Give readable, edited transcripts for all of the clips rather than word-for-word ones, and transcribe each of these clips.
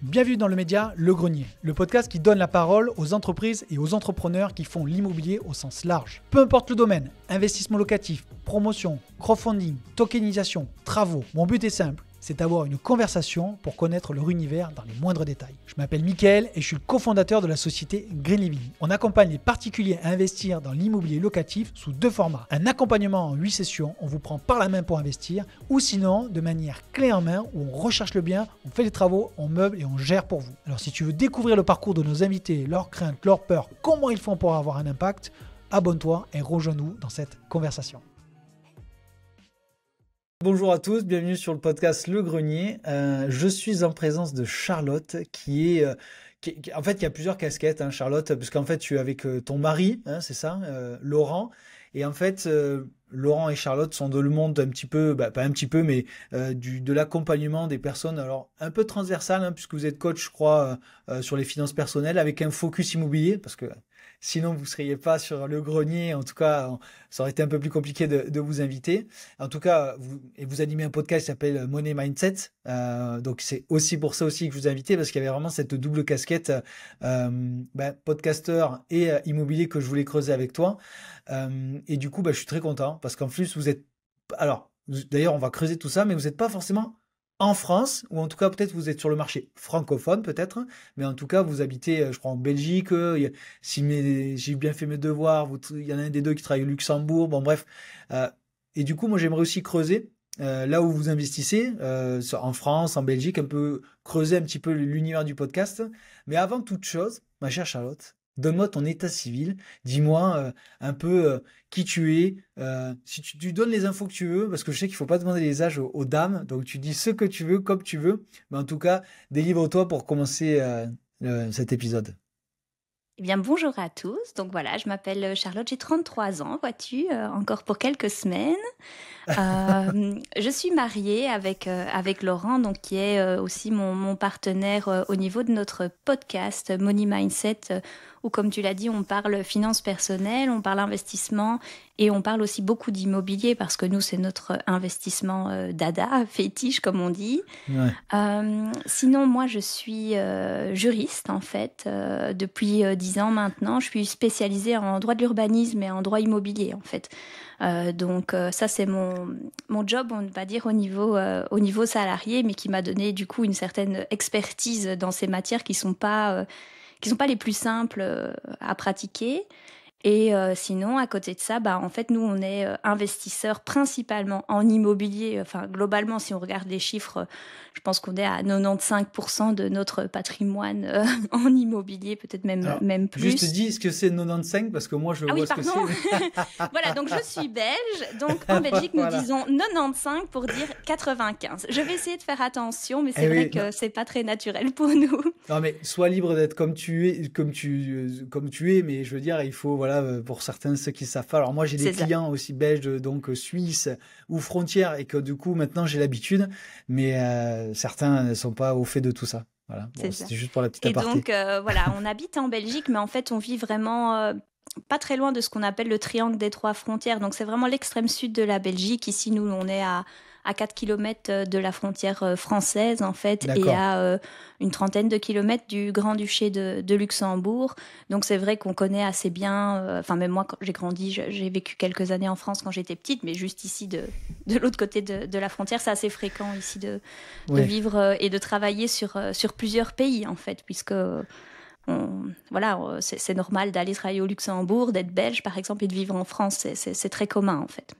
Bienvenue dans le média Le Grenier, le podcast qui donne la parole aux entreprises et aux entrepreneurs qui font l'immobilier au sens large. Peu importe le domaine, investissement locatif, promotion, crowdfunding, tokenisation, travaux, mon but est simple, c'est d'avoir une conversation pour connaître leur univers dans les moindres détails. Je m'appelle Mickaël et je suis le cofondateur de la société Green Living. On accompagne les particuliers à investir dans l'immobilier locatif sous deux formats. Un accompagnement en 8 sessions, on vous prend par la main pour investir, ou sinon de manière clé en main où on recherche le bien, on fait les travaux, on meuble et on gère pour vous. Alors si tu veux découvrir le parcours de nos invités, leurs craintes, leurs peurs, comment ils font pour avoir un impact, abonne-toi et rejoins-nous dans cette conversation. Bonjour à tous, bienvenue sur le podcast Le Grenier. Je suis en présence de Charlotte qui en fait, il y a plusieurs casquettes, hein, Charlotte, parce qu'en fait, tu es avec ton mari, hein, c'est ça, Laurent. Et en fait, Laurent et Charlotte sont dans le monde un petit peu, pas un petit peu, mais de l'accompagnement des personnes, alors un peu transversal, hein, puisque vous êtes coach, je crois, sur les finances personnelles, avec un focus immobilier, parce que sinon, vous ne seriez pas sur Le Grenier. En tout cas, ça aurait été un peu plus compliqué de vous inviter. En tout cas, vous animez un podcast qui s'appelle Money Mindset. Donc, c'est aussi pour ça aussi que je vous ai invité, parce qu'il y avait vraiment cette double casquette podcasteur et immobilier que je voulais creuser avec toi. Et du coup, je suis très content, parce qu'en plus, vous êtes... Alors, d'ailleurs, on va creuser tout ça, mais vous n'êtes pas forcément en France, ou en tout cas peut-être vous êtes sur le marché francophone peut-être, mais en tout cas vous habitez, je crois, en Belgique. Si j'ai bien fait mes devoirs, il y en a un des deux qui travaille au Luxembourg, bon bref. Et du coup, moi j'aimerais aussi creuser là où vous investissez, en France, en Belgique, un peu creuser un petit peu l'univers du podcast. Mais avant toute chose, ma chère Charlotte, donne-moi ton état civil, dis-moi un peu qui tu es, si tu donnes les infos que tu veux, parce que je sais qu'il ne faut pas demander les âges aux dames, donc tu dis ce que tu veux, comme tu veux, mais en tout cas, délivre-toi pour commencer cet épisode. Eh bien, bonjour à tous. Donc voilà, je m'appelle Charlotte, j'ai 33 ans, vois-tu, encore pour quelques semaines. Je suis mariée avec Laurent, donc qui est aussi mon partenaire au niveau de notre podcast Money Mindset, où comme tu l'as dit, on parle finances personnelles, on parle investissement et on parle aussi beaucoup d'immobilier parce que nous, c'est notre investissement dada, fétiche comme on dit. Ouais. Sinon, moi, je suis juriste en fait depuis 10 ans maintenant. Je suis spécialisée en droit de l'urbanisme et en droit immobilier en fait. Donc ça c'est mon job, on va dire au niveau salarié, mais qui m'a donné du coup une certaine expertise dans ces matières qui sont pas les plus simples à pratiquer. Et sinon, à côté de ça, en fait, nous, on est investisseurs principalement en immobilier. Enfin, globalement, si on regarde les chiffres, je pense qu'on est à 95% de notre patrimoine en immobilier, peut-être Alors, même plus. juste dis ce que c'est 95, parce que moi je vois ce que c'est. Voilà, donc je suis belge. Donc en Belgique, nous Voilà. disons 95 pour dire 95. Je vais essayer de faire attention, mais c'est vrai que c'est pas très naturel pour nous. Non, mais sois libre d'être comme tu es, comme tu es, mais je veux dire, il faut, voilà, pour certains, ceux qui savent pas. Alors moi, j'ai des clients aussi belges, donc suisses ou frontières, et que du coup, maintenant, j'ai l'habitude, mais certains ne sont pas au fait de tout ça. Voilà, bon, c'était juste pour la petite aparté. Et donc, voilà, on habite en Belgique, mais en fait, on vit vraiment pas très loin de ce qu'on appelle le triangle des trois frontières. Donc, c'est vraiment l'extrême sud de la Belgique. Ici, nous, on est à 4 kilomètres de la frontière française, en fait, D'accord. et à une trentaine de kilomètres du Grand-Duché de Luxembourg. Donc, c'est vrai qu'on connaît assez bien... Enfin, même moi, quand j'ai grandi, j'ai vécu quelques années en France quand j'étais petite, mais juste ici, de l'autre côté de la frontière, c'est assez fréquent ici de vivre et de travailler sur plusieurs pays, en fait, puisque... voilà, c'est normal d'aller travailler au Luxembourg, d'être belge, par exemple, et de vivre en France. C'est très commun, en fait.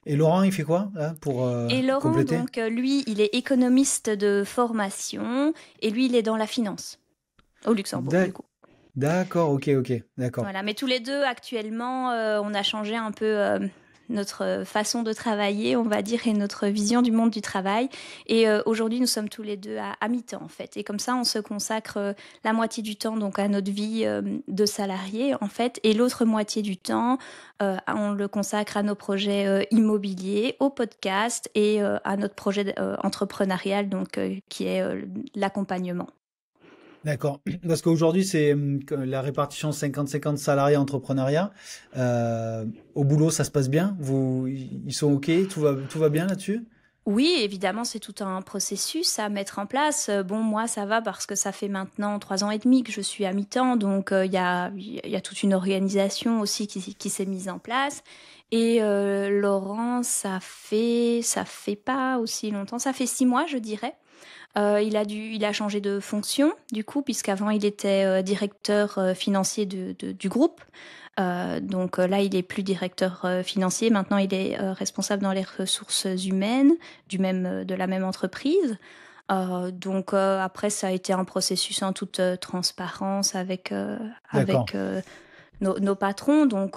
Et Laurent, il fait quoi là, pour Et Laurent, compléter ? donc, lui, il est économiste de formation et lui, il est dans la finance au Luxembourg, du coup. D'accord, ok, d'accord. Voilà, mais tous les deux, actuellement, on a changé un peu notre façon de travailler, on va dire, et notre vision du monde du travail. Et aujourd'hui, nous sommes tous les deux à mi-temps, en fait. Et comme ça, on se consacre la moitié du temps donc à notre vie de salarié, en fait, et l'autre moitié du temps, on le consacre à nos projets immobiliers, au podcast et à notre projet entrepreneurial, donc qui est l'accompagnement. D'accord. Parce qu'aujourd'hui, c'est la répartition 50-50 salariat-entrepreneuriat. Au boulot, ça se passe bien? Ils sont OK? Tout va bien là-dessus? Oui, évidemment, c'est tout un processus à mettre en place. Bon, moi, ça va parce que ça fait maintenant 3 ans et demi que je suis à mi-temps, donc il y a toute une organisation aussi qui s'est mise en place. Et Laurent, ça fait pas aussi longtemps, ça fait 6 mois, je dirais. Il a changé de fonction, du coup, puisqu'avant, il était directeur financier du groupe. Donc là, il est plus directeur financier. Maintenant, il est responsable dans les ressources humaines de la même entreprise. Donc après, ça a été un processus en toute transparence avec, D'accord. avec nos patrons. Donc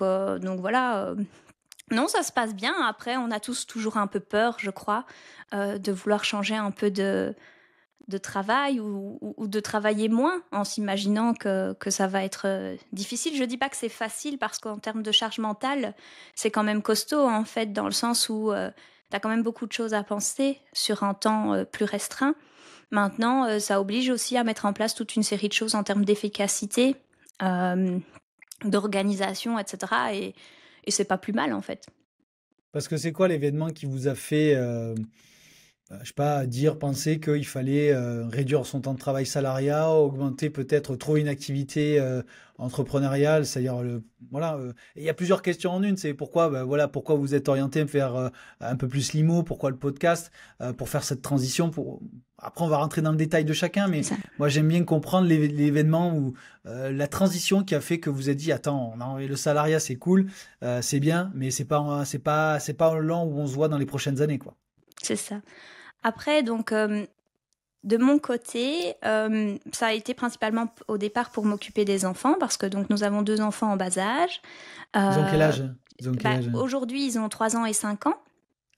voilà. Non, ça se passe bien. Après, on a tous toujours un peu peur, je crois, de vouloir changer un peu de travail ou de travailler moins en s'imaginant que ça va être difficile. Je dis pas que c'est facile parce qu'en termes de charge mentale, c'est quand même costaud en fait, dans le sens où tu as quand même beaucoup de choses à penser sur un temps plus restreint. Maintenant, ça oblige aussi à mettre en place toute une série de choses en termes d'efficacité, euh, d'organisation, etc. Et c'est pas plus mal en fait. Parce que c'est quoi l'événement qui vous a fait, je sais pas, dire, penser qu'il fallait réduire son temps de travail salariat, augmenter peut-être, trouver une activité entrepreneuriale, c'est-à-dire voilà, il y a plusieurs questions en une. C'est pourquoi, ben, voilà, pourquoi vous êtes orienté vers un peu plus limo, pourquoi le podcast, pour faire cette transition. Après, on va rentrer dans le détail de chacun, mais C'est ça. moi j'aime bien comprendre l'événement ou la transition qui a fait que vous êtes dit, attends, non, le salariat c'est cool, c'est bien, mais c'est pas là où on se voit dans les prochaines années, quoi. C'est ça. Après, donc, de mon côté, ça a été principalement au départ pour m'occuper des enfants, parce que donc nous avons 2 enfants en bas âge. Ils ont quel Euh, âge? Ils ont quel âge? Aujourd'hui, ils ont 3 ans et 5 ans.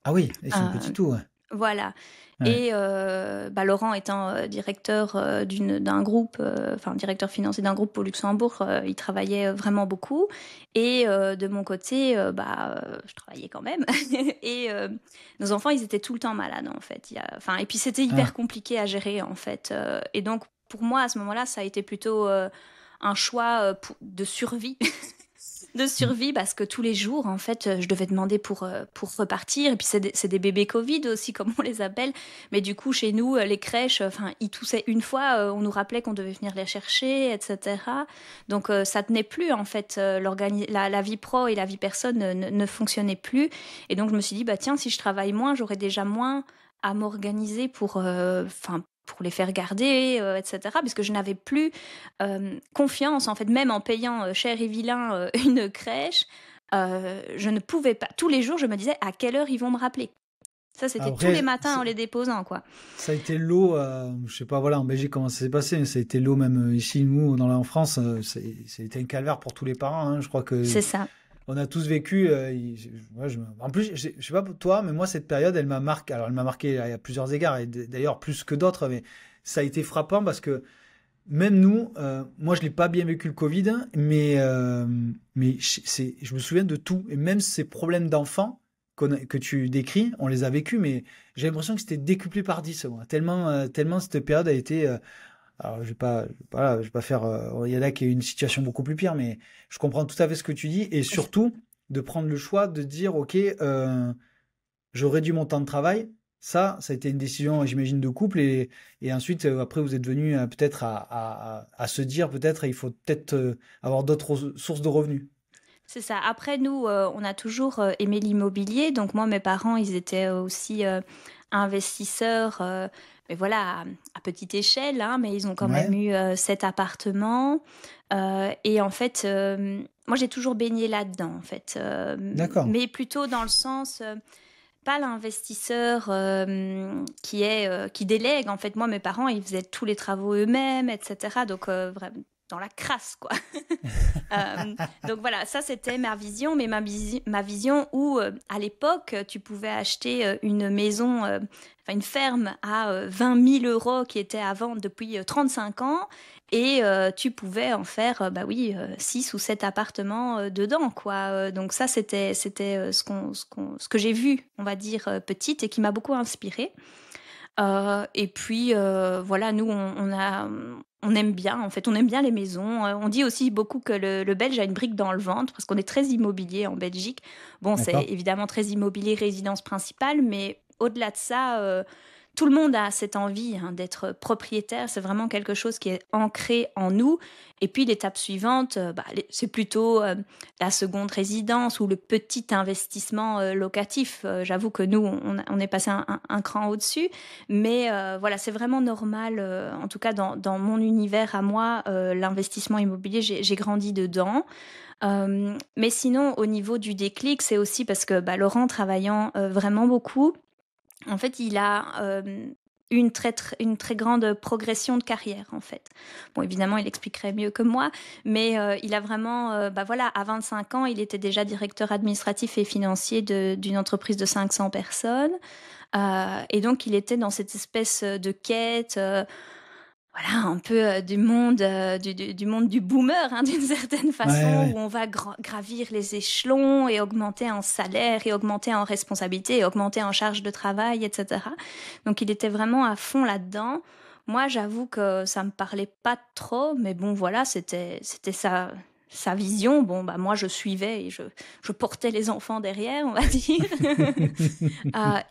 Ah oui, ils sont Euh, petits tout, ouais. voilà. Ouais. Et Laurent étant directeur d'un groupe, enfin directeur financier d'un groupe au Luxembourg, il travaillait vraiment beaucoup. Et de mon côté, je travaillais quand même. Et nos enfants, ils étaient tout le temps malades en fait. Enfin, et puis c'était hyper Ah, compliqué à gérer en fait. Et donc pour moi à ce moment-là, ça a été plutôt un choix de survie. De survie parce que tous les jours, en fait, je devais demander pour repartir. Et puis, c'est des bébés Covid aussi, comme on les appelle. Mais du coup, chez nous, les crèches, enfin, ils toussaient une fois, on nous rappelait qu'on devait venir les chercher, etc. Donc, ça tenait plus, en fait. La vie pro et la vie personne ne fonctionnaient plus. Et donc, je me suis dit, bah, tiens, si je travaille moins, j'aurai déjà moins à m'organiser pour les faire garder, etc. Parce que je n'avais plus confiance, en fait, même en payant cher et vilain une crèche, je ne pouvais pas. Tous les jours, je me disais à quelle heure ils vont me rappeler. Ça, c'était tous les après, matins en les déposant, quoi. ça a été l'eau, je sais pas, voilà, en Belgique comment ça s'est passé, mais ça a été l'eau même ici, nous, en France, c'était un calvaire pour tous les parents, hein. Je crois que C'est ça. on a tous vécu. Ouais, en plus, je sais pas pour toi, mais moi, cette période, elle m'a marqué. Alors, elle m'a marqué à plusieurs égards, et d'ailleurs plus que d'autres, mais ça a été frappant parce que même nous, moi je l'ai pas bien vécu le Covid, hein, mais je me souviens de tout. Et même ces problèmes d'enfants que tu décris, on les a vécus, mais j'ai l'impression que c'était décuplé par 10, moi. Tellement cette période a été. Alors je vais pas faire. Il y en a qui a eu une situation beaucoup plus pire, mais je comprends tout à fait ce que tu dis. Et surtout, de prendre le choix de dire, ok, je réduis mon temps de travail. Ça a été une décision, j'imagine, de couple. Et ensuite, après, vous êtes venu peut-être à se dire, peut-être, il faut peut-être avoir d'autres sources de revenus. C'est ça. Après, nous, on a toujours aimé l'immobilier. Donc, moi, mes parents, ils étaient aussi investisseurs, mais voilà, à petite échelle, hein, mais ils ont quand même Ouais, eu 7 appartements. Et en fait, moi, j'ai toujours baigné là-dedans, en fait. d'accord. Mais plutôt dans le sens, pas l'investisseur qui délègue. En fait, moi, mes parents, ils faisaient tous les travaux eux-mêmes, etc. Donc, vraiment, dans la crasse, quoi. Euh, donc voilà, ça c'était ma vision, mais ma vision où à l'époque tu pouvais acheter une maison, enfin une ferme à 20 000 euros qui était à vendre depuis 35 ans et tu pouvais en faire, 6 ou 7 appartements dedans, quoi. Donc ça c'était ce que j'ai vu, on va dire, petite et qui m'a beaucoup inspirée. Et puis voilà, nous on aime bien, en fait, on aime bien les maisons. On dit aussi beaucoup que le Belge a une brique dans le ventre parce qu'on est très immobilier en Belgique. Bon, c'est D'accord. évidemment très immobilier résidence principale, mais au-delà de ça, tout le monde a cette envie d'être propriétaire. C'est vraiment quelque chose qui est ancré en nous. Et puis l'étape suivante, c'est plutôt la seconde résidence ou le petit investissement locatif. J'avoue que nous, on est passé un cran au-dessus. Mais voilà, c'est vraiment normal. En tout cas, dans mon univers à moi, l'investissement immobilier, j'ai grandi dedans. Mais sinon, au niveau du déclic, c'est aussi parce que Laurent, travaillant vraiment beaucoup, en fait, il a une très grande progression de carrière, en fait. Bon, évidemment, il expliquerait mieux que moi, mais il a vraiment, voilà, à 25 ans, il était déjà directeur administratif et financier d'une entreprise de 500 personnes. Et donc, il était dans cette espèce de quête, voilà, un peu du monde du boomer, d'une certaine Ouais, façon, ouais. où on va gravir les échelons et augmenter en salaire et augmenter en responsabilité et augmenter en charge de travail, etc. Donc il était vraiment à fond là-dedans. Moi, j'avoue que ça me parlait pas trop, mais bon, voilà, c'était sa vision. Bon, moi, je suivais et je portais les enfants derrière, on va dire.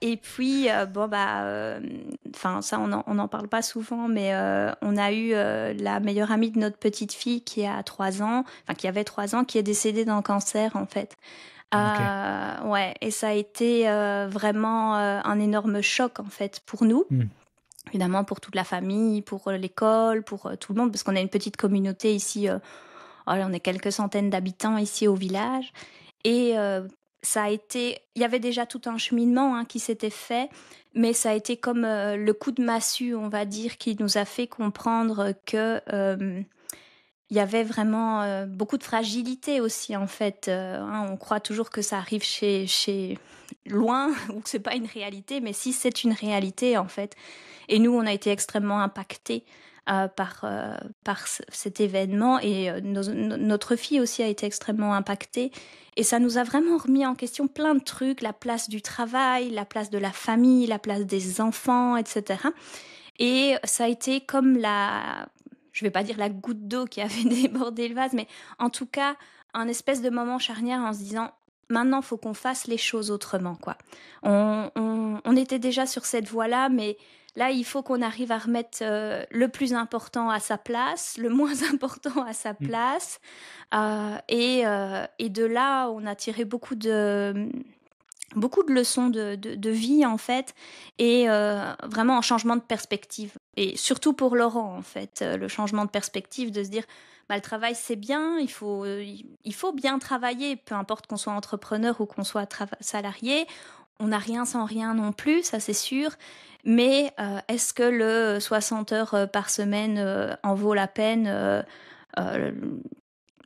Et puis, enfin, ça, on n'en parle pas souvent, mais on a eu la meilleure amie de notre petite fille qui a 3 ans, enfin, qui avait 3 ans, qui est décédée d'un cancer, en fait. Ok. Ouais, et ça a été vraiment un énorme choc, en fait, pour nous. Hmm. Évidemment, pour toute la famille, pour l'école, pour tout le monde, parce qu'on a une petite communauté ici. On est quelques centaines d'habitants ici au village. Et ça a été, il y avait déjà tout un cheminement qui s'était fait, mais ça a été comme le coup de massue, on va dire, qui nous a fait comprendre que il y avait vraiment beaucoup de fragilité aussi, en fait. On croit toujours que ça arrive chez loin ou que c'est pas une réalité, mais si c'est une réalité, en fait. Et nous, on a été extrêmement impactés par cet événement, et notre fille aussi a été extrêmement impactée. Et ça nous a vraiment remis en question plein de trucs, la place du travail, la place de la famille, la place des enfants, etc. Et ça a été comme je vais pas dire la goutte d'eau qui avait débordé le vase, mais en tout cas, un espèce de moment charnière en se disant, maintenant, faut qu'on fasse les choses autrement, quoi. On était déjà sur cette voie-là, mais là, il faut qu'on arrive à remettre le plus important à sa place, le moins important à sa Hmm. place. Et de là, on a tiré beaucoup de leçons de vie, en fait, et vraiment un changement de perspective. Et surtout pour Laurent, en fait, le changement de perspective, de se dire, le travail, c'est bien, il faut bien travailler, peu importe qu'on soit entrepreneur ou qu'on soit salarié. On n'a rien sans rien non plus, ça c'est sûr. Mais est-ce que le 60 heures par semaine en vaut la peine? Euh,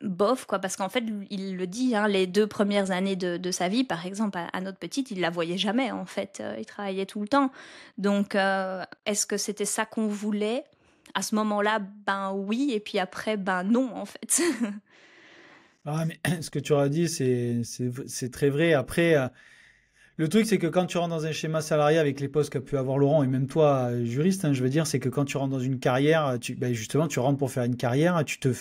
Bof, quoi, parce qu'en fait, il le dit, les 2 premières années de sa vie, par exemple, à notre petite, il la voyait jamais, en fait. Il travaillait tout le temps. Donc, est-ce que c'était ça qu'on voulait? À ce moment-là, ben oui, et puis après, ben non, en fait. Ah, mais ce que tu auras dit, c'est très vrai. Après, le truc, c'est que quand tu rentres dans un schéma salarié avec les postes qu'a pu avoir Laurent et même toi, juriste, je veux dire, c'est que quand tu rentres dans une carrière, justement, tu rentres pour faire une carrière, tu te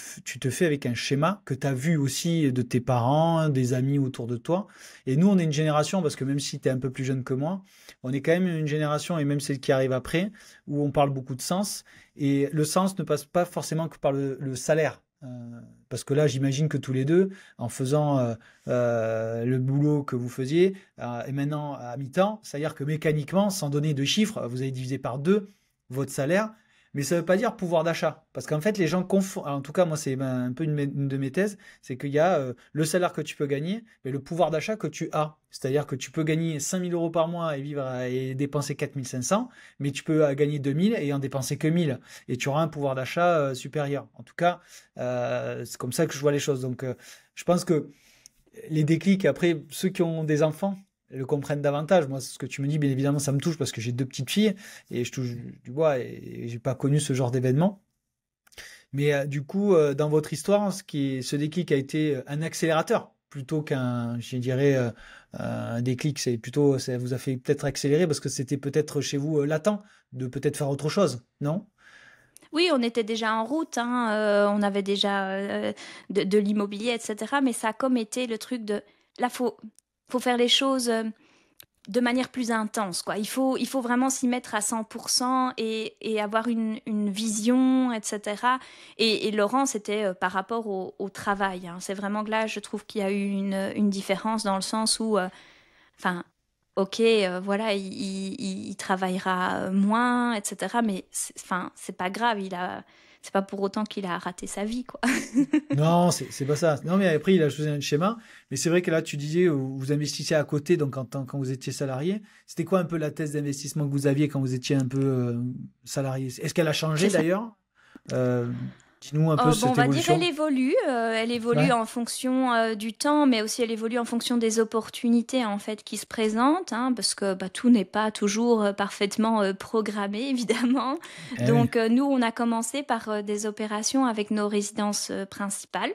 fais avec un schéma que tu as vu aussi de tes parents, des amis autour de toi. Et nous, on est une génération, parce que même si tu es un peu plus jeune que moi, on est quand même une génération, et même celle qui arrive après, où on parle beaucoup de sens. Et le sens ne passe pas forcément que par le salaire. Parce que là, j'imagine que tous les deux, en faisant le boulot que vous faisiez, et maintenant à mi-temps, c'est-à-dire que mécaniquement, sans donner de chiffres, vous avez divisé par deux votre salaire, mais ça ne veut pas dire pouvoir d'achat. Parce qu'en fait, les gens confondent, en tout cas, moi, c'est un peu une de mes thèses, c'est qu'il y a le salaire que tu peux gagner, mais le pouvoir d'achat que tu as. C'est-à-dire que tu peux gagner 5 000 euros par mois et vivre et dépenser 4 500, mais tu peux gagner 2 000 et en dépenser que 1 000. Et tu auras un pouvoir d'achat supérieur. En tout cas, c'est comme ça que je vois les choses. Donc, je pense que les déclics, après, ceux qui ont des enfants le comprennent davantage. Moi, ce que tu me dis, bien évidemment, ça me touche parce que j'ai deux petites filles et je touche du bois et j'ai pas connu ce genre d'événement. Mais du coup, dans votre histoire, ce déclic a été un accélérateur plutôt qu'un, je dirais, un déclic. C'est plutôt, ça vous a fait peut-être accélérer parce que c'était peut-être chez vous latent de peut-être faire autre chose, non? Oui, on était déjà en route, on avait déjà de l'immobilier, etc. Mais ça a comme été le truc de, là, faut faire les choses. de manière plus intense, quoi. Il faut vraiment s'y mettre à 100% et avoir une vision, etc. Et Laurent, c'était par rapport au travail, hein. C'est vraiment que là, je trouve qu'il y a eu une différence dans le sens où, enfin, ok, voilà, il travaillera moins, etc. Mais enfin, c'est pas grave, c'est pas pour autant qu'il a raté sa vie, quoi. Non, c'est pas ça. Non, mais après, il a choisi un schéma. Mais c'est vrai que là, tu disais, vous investissiez à côté, donc quand vous étiez salarié. C'était quoi un peu la thèse d'investissement que vous aviez quand vous étiez un peu salarié? Est-ce qu'elle a changé C'est ça. d'ailleurs? Euh, Dis-nous un peu Bon, on cette va dire évolution. elle évolue Ouais, en fonction du temps, mais aussi elle évolue en fonction des opportunités en fait qui se présentent, hein, parce que bah, tout n'est pas toujours parfaitement programmé, évidemment. eh oui, Donc nous, on a commencé par des opérations avec nos résidences principales,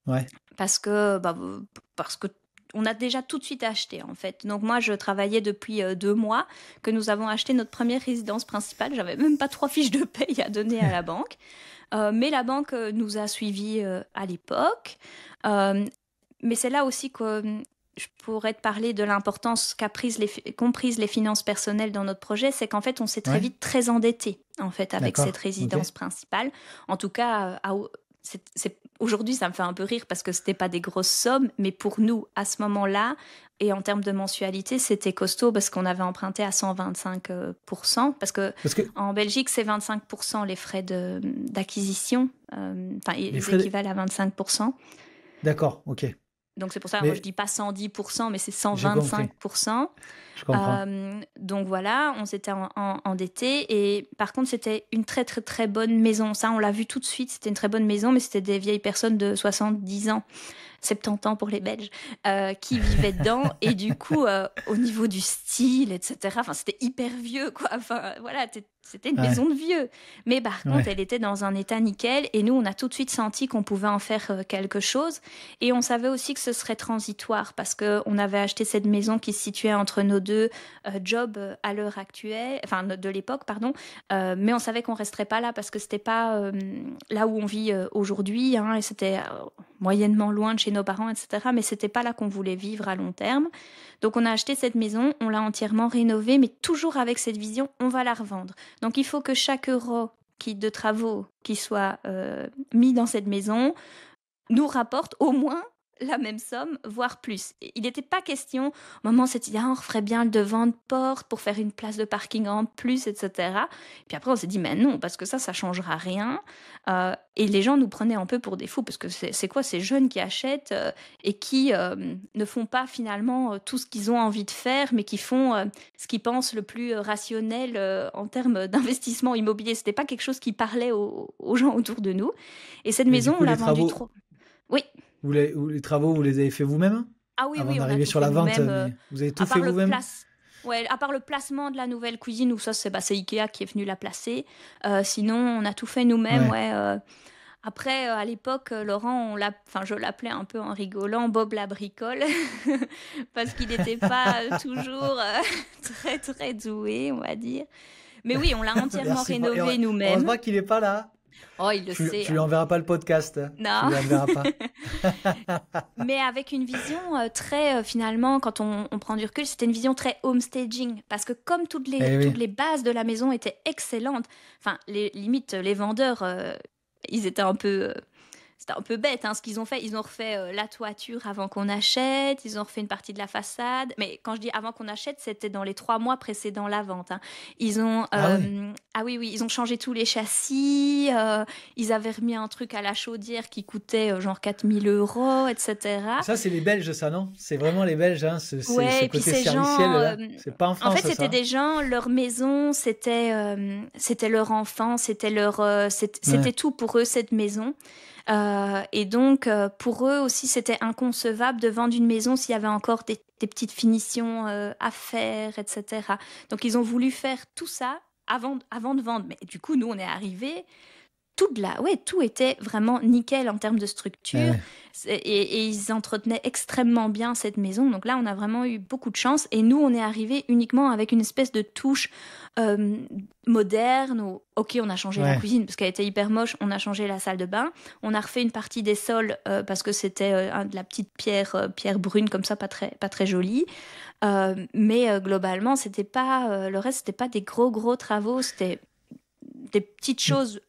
ouais, parce que parce que on a déjà tout de suite acheté en fait. Donc moi, je travaillais depuis 2 mois que nous avons acheté notre première résidence principale. J'avais même pas 3 fiches de paye à donner à la banque. Mais la banque nous a suivis à l'époque. Euh, mais c'est là aussi que je pourrais te parler de l'importance qu'ont prise les finances personnelles dans notre projet. C'est qu'en fait, on s'est très ouais, vite très endetté en fait, avec cette d'accord, ok. résidence principale. En tout cas, aujourd'hui, ça me fait un peu rire parce que c'était pas des grosses sommes, mais pour nous, à ce moment-là, et en termes de mensualité, c'était costaud parce qu'on avait emprunté à 125%, parce que Parce que en Belgique, c'est 25% les frais d'acquisition. Enfin, les ils frais, équivalent à 25%. d'accord, ok. Donc c'est pour ça, moi je Mais dis pas 110%, mais c'est j'ai compris, 125%. je comprends. Donc voilà, on s'était endetté. Et par contre, c'était une très très très bonne maison. Ça, on l'a vu tout de suite. C'était une très bonne maison, mais c'était des vieilles personnes de 70 ans. 70 ans pour les Belges, qui vivaient dedans. Et du coup, au niveau du style, etc., enfin, c'était hyper vieux, quoi. Enfin, voilà, c'était une Ouais, maison de vieux. Mais par contre, ouais, elle était dans un état nickel. Et nous, on a tout de suite senti qu'on pouvait en faire quelque chose. Et on savait aussi que ce serait transitoire parce qu'on avait acheté cette maison qui se situait entre nos deux jobs à l'heure actuelle, enfin de l'époque, pardon. Mais on savait qu'on resterait pas là parce que c'était pas là où on vit aujourd'hui, hein, et c'était moyennement loin de chez nos parents, etc. Mais c'était pas là qu'on voulait vivre à long terme. Donc on a acheté cette maison, on l'a entièrement rénovée, mais toujours avec cette vision, on va la revendre. Donc il faut que chaque euro de travaux qui soit mis dans cette maison nous rapporte au moins la même somme, voire plus. Il n'était pas question, au moment cette idée, on referait bien le devant de porte pour faire une place de parking en plus, etc. Puis après, on s'est dit, mais non, parce que ça changera rien. Et les gens nous prenaient un peu pour des fous, parce que c'est quoi ces jeunes qui achètent et qui ne font pas finalement tout ce qu'ils ont envie de faire, mais qui font ce qu'ils pensent le plus rationnel en termes d'investissement immobilier. C'était pas quelque chose qui parlait aux gens autour de nous. Et cette mais du maison, on coup, l'a vendue trop. Oui. les travaux, vous les avez fait vous-même Ah oui, avant oui, on a d'arriver tout sur fait la vente, nous-mêmes. mais vous avez tout À fait part le vous-même? place... Ouais, à part le placement de la nouvelle cuisine, où ça, c'est Ikea qui est venu la placer. Sinon, on a tout fait nous-mêmes, Ouais. ouais. Après, à l'époque, Laurent, enfin, je l'appelais un peu en rigolant Bob la bricole, parce qu'il n'était pas toujours très, très doué, on va dire. Mais oui, on l'a entièrement Merci. rénové nous-mêmes. Heureusement qu'il n'est pas là. Oh, il le sait, Tu lui hein. enverras pas le podcast, hein. Tu Non. lui enverras pas. Mais avec une vision très, finalement, quand on prend du recul, c'était une vision très homestaging. Parce que comme Eh oui. toutes les bases de la maison étaient excellentes, enfin, limite, les vendeurs, ils étaient un peu... c'était un peu bête, hein, ce qu'ils ont fait. Ils ont refait la toiture avant qu'on achète, ils ont refait une partie de la façade. Mais quand je dis avant qu'on achète, c'était dans les 3 mois précédant la vente, hein. Ils ont, Ah ouais. ah oui, oui, ils ont changé tous les châssis. Ils avaient remis un truc à la chaudière qui coûtait genre 4 000 €, etc. Ça, c'est les Belges, ça, non? C'est vraiment les Belges, hein, ce Ouais, et puis côté ces serviciel, gens, là. C'est pas en en fait, France, c'était ça. des gens, leur maison, c'était leur enfant, Ouais. c'était tout pour eux, cette maison. Et donc, pour eux aussi, c'était inconcevable de vendre une maison s'il y avait encore des petites finitions à faire, etc. Donc, ils ont voulu faire tout ça avant de vendre. Mais du coup, nous, on est arrivés, tout était vraiment nickel en termes de Ah structure. ouais. Et ils entretenaient extrêmement bien cette maison. Donc là, on a vraiment eu beaucoup de chance. Et nous, on est arrivé uniquement avec une espèce de touche euh, moderne. Ok, on a changé la Ouais. cuisine parce qu'elle était hyper moche. On a changé la salle de bain. On a refait une partie des sols parce que c'était de la petite pierre brune comme ça, pas très jolie. Mais globalement, c'était pas le reste, c'était pas des gros travaux. C'était des petites choses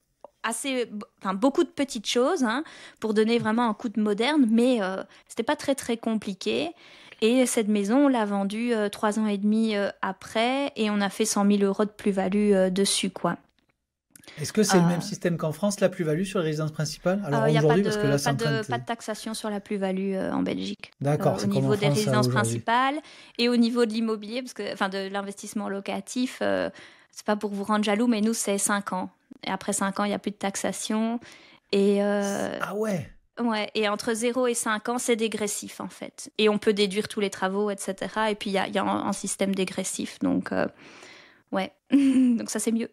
enfin beaucoup de petites choses hein, pour donner vraiment un coup de moderne, mais c'était pas très compliqué. Et cette maison, on l'a vendue 3 ans et demi après, et on a fait 100 000 € de plus-value dessus, quoi. Est-ce que c'est le même Euh, système qu'en France, la plus-value sur les résidences principales? Alors Il n'y a pas aujourd'hui, parce que de, là, c'est en train de... pas de taxation sur la plus-value en Belgique. D'accord, Au c'est comme en niveau des France résidences aujourd'hui. principales et au niveau de l'immobilier, enfin de l'investissement locatif, c'est pas pour vous rendre jaloux, mais nous, c'est 5 ans. Et après 5 ans, il n'y a plus de taxation. Et, Ah ouais. ouais, et entre 0 et 5 ans, c'est dégressif en fait. Et on peut déduire tous les travaux, etc. Et puis il y a un système dégressif. Donc, ouais. Donc ça, c'est mieux.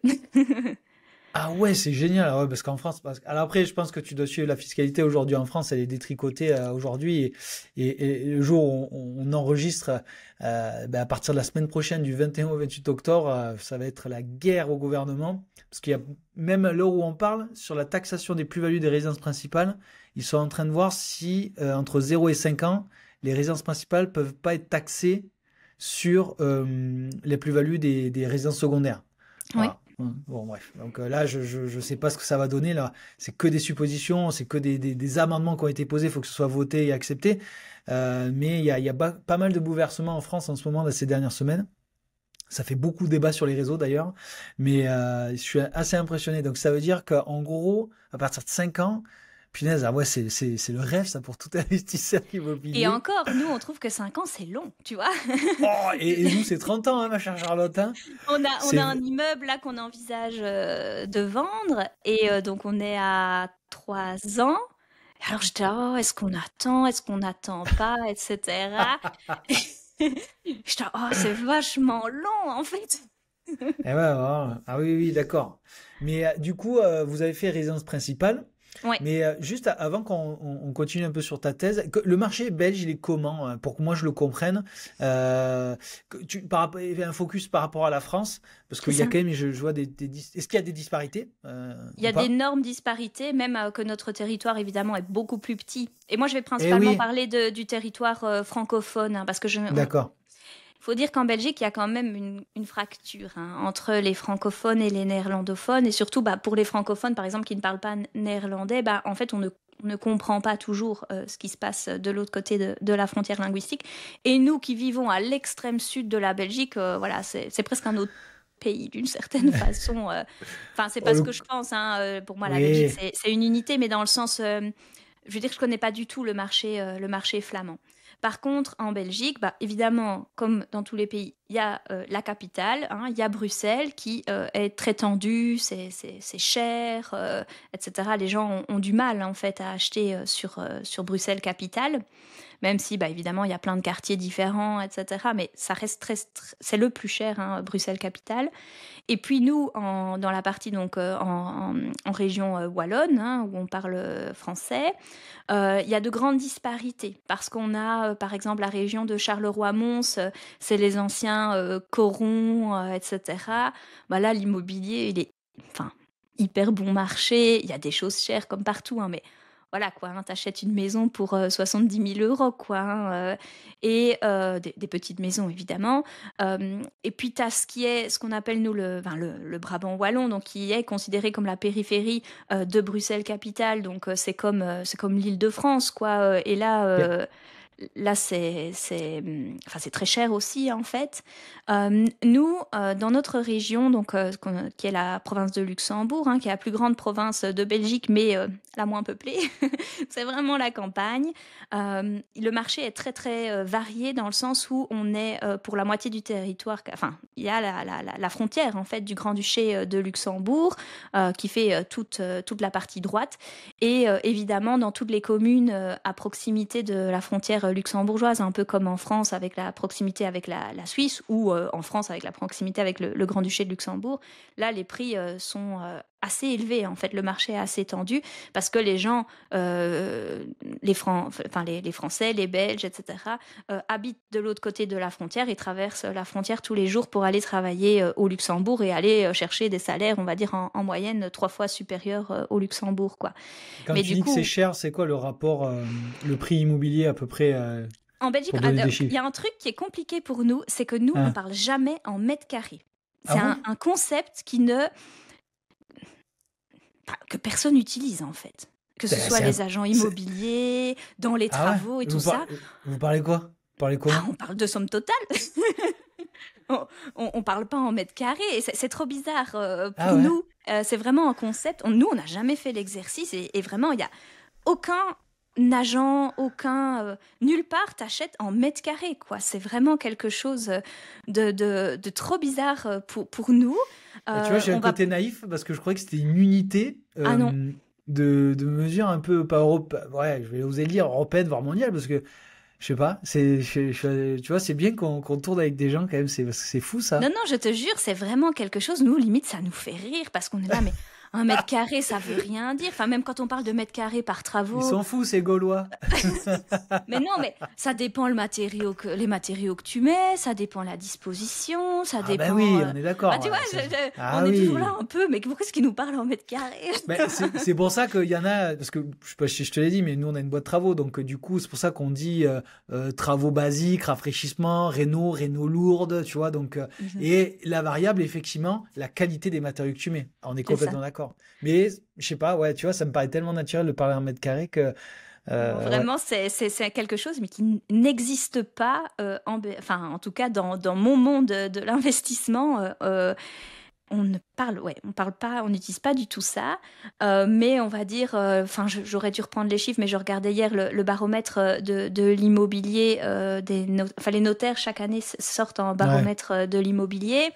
Ah ouais, c'est génial. Ah ouais, parce qu'en France, alors après, je pense que tu dois suivre la fiscalité aujourd'hui en France, elle est détricotée aujourd'hui. Et le jour où on enregistre, ben, à partir de la semaine prochaine, du 21 au 28 octobre, ça va être la guerre au gouvernement. Parce qu'il y a même à l'heure où on parle, sur la taxation des plus-values des résidences principales, ils sont en train de voir si entre 0 et 5 ans, les résidences principales peuvent pas être taxées sur les plus-values des résidences secondaires. Oui. Voilà. Bon, bref. Donc là, je sais pas ce que ça va donner. Là, c'est que des suppositions, c'est que des amendements qui ont été posés. Il faut que ce soit voté et accepté. Mais il y a pas mal de bouleversements en France en ce moment, ces dernières semaines. Ça fait beaucoup de débats sur les réseaux d'ailleurs. Mais je suis assez impressionné. Donc ça veut dire qu'en gros, à partir de 5 ans, punaise, ah ouais, c'est le rêve ça pour tout investisseur Et immobilier. encore, nous, on trouve que 5 ans, c'est long, tu vois. Oh, et nous, c'est 30 ans, hein, ma chère Charlotte. Hein. On a C'est... un immeuble là qu'on envisage de vendre et donc on est à 3 ans. Alors j'étais là, oh, est-ce qu'on attend pas, etc. J'étais là, oh, c'est vachement long en fait. Eh ouais, ouais. Ah oui, oui, d'accord. Mais du coup, vous avez fait résidence principale. Ouais. Mais juste avant qu'on continue un peu sur ta thèse, le marché belge, il est comment, hein, pour que moi je le comprenne, un focus par rapport à la France, parce C'est qu'il y a ça. quand même, je vois est-ce qu'il y a des disparités Il y ou a pas? d'énormes disparités, même que notre territoire évidemment est beaucoup plus petit. Et moi je vais Eh principalement oui, parler du territoire francophone hein, parce que d'accord. il faut dire qu'en Belgique, il y a quand même une fracture hein, entre les francophones et les néerlandophones. Et surtout, bah, pour les francophones, par exemple, qui ne parlent pas néerlandais, bah, en fait, on ne comprend pas toujours ce qui se passe de l'autre côté de la frontière linguistique. Et nous qui vivons à l'extrême sud de la Belgique, voilà, c'est presque un autre pays d'une certaine façon. Enfin, c'est Oh, pas ce que je pense. Hein, pour moi, la Belgique, oui, c'est une unité, mais dans le sens je veux dire que je connais pas du tout le marché flamand. Par contre, en Belgique, bah, évidemment, comme dans tous les pays, il y a la capitale, hein, il y a Bruxelles qui est très tendue, c'est cher, etc. Les gens ont du mal en fait à acheter sur Bruxelles capitale, même si bah, évidemment il y a plein de quartiers différents, etc. Mais ça reste c'est le plus cher, hein, Bruxelles capitale. Et puis nous, dans la partie donc en région wallonne, hein, où on parle français, il y a de grandes disparités parce qu'on a par exemple la région de Charleroi-Mons, c'est les anciens corons, etc. Bah là, l'immobilier, il est enfin hyper bon marché. Il y a des choses chères comme partout, hein, mais voilà quoi, hein, t'achètes une maison pour 70 000 € quoi, hein, et des petites maisons évidemment. Et puis tu as ce qu'on appelle nous le Brabant wallon, donc qui est considéré comme la périphérie de Bruxelles capitale, donc c'est comme l'Île-de-France quoi. Et là ok. enfin, c'est très cher aussi en fait. Nous, dans notre région, donc qui est la province de Luxembourg, hein, qui est la plus grande province de Belgique, mais la moins peuplée, c'est vraiment la campagne. Le marché est très varié dans le sens où on est pour la moitié du territoire, enfin, il y a la frontière en fait du Grand-Duché de Luxembourg qui fait toute la partie droite. Et évidemment, dans toutes les communes à proximité de la frontière luxembourgeoise, un peu comme en France avec la proximité avec la Suisse ou en France avec la proximité avec le Grand-Duché de Luxembourg, là, les prix sont assez élevé, en fait. Le marché est assez tendu parce que les gens, les Français, les Belges, etc., habitent de l'autre côté de la frontière et traversent la frontière tous les jours pour aller travailler au Luxembourg et aller chercher des salaires, on va dire, en moyenne 3 fois supérieurs au Luxembourg, quoi. Quand Mais tu du dis que c'est coup, cher, c'est quoi le rapport, le prix immobilier à peu près, en Belgique, pour donner des il y chiffres? a un truc qui est compliqué pour nous, c'est que nous, on Hein? parle jamais en mètres carrés. Ah C'est bon? un concept que personne n'utilise en fait. Que ce Ben, soit les agents c'est- immobiliers, dans les Ah ouais? travaux et tout ça, Vous parlez quoi? Vous parlez comment? on parle de somme totale. On parle pas en mètres carrés. Et c'est trop bizarre Ah pour ouais? nous. C'est vraiment un concept. Nous, on n'a jamais fait l'exercice et vraiment, il n'y a aucun agent, nulle part t'achètes en mètres carrés, quoi. C'est vraiment quelque chose de trop bizarre pour nous. Bah, tu vois, j'ai un On va... côté naïf parce que je croyais que c'était une unité Ah non, de mesure un peu, pas européenne, ouais, je vais oser dire européenne, voire mondiale, parce que je sais pas, tu vois, c'est bien qu'on tourne avec des gens quand même, parce que c'est fou non, ça. non, je te jure, c'est vraiment quelque chose, nous, limite, ça nous fait rire parce qu'on est là, mais 1 mètre carré, ça veut rien dire. Enfin, même quand on parle de mètre carré par Ils travaux, sont fous, ces Gaulois. mais non, mais ça dépend les matériaux que tu mets, ça dépend la disposition, ça Ah bah dépend. oui, on est Bah, d'accord. tu vois, Ouais, on Ah est toujours là oui. un peu, mais pourquoi est-ce qu'ils nous parlent en mètre carré? Mais c'est pour ça qu'il y en a, parce que je sais pas si je te l'ai dit, mais nous on a une boîte de travaux, donc du coup c'est pour ça qu'on dit travaux basiques, rafraîchissement, réno lourde, tu vois, donc Mhm. et la variable effectivement, la qualité des matériaux que tu mets. On est C'est ça. complètement d'accord. Mais je sais pas, ouais, tu vois, ça me paraît tellement naturel de parler en mètre carré que Non, ouais. vraiment, c'est quelque chose, mais qui n'existe pas, enfin, en tout cas, dans mon monde de l'investissement. On parle pas, on n'utilise pas du tout ça, mais on va dire, enfin, j'aurais dû reprendre les chiffres, mais je regardais hier le baromètre de l'immobilier, enfin, les notaires chaque année sortent un Ouais. baromètre de l'immobilier,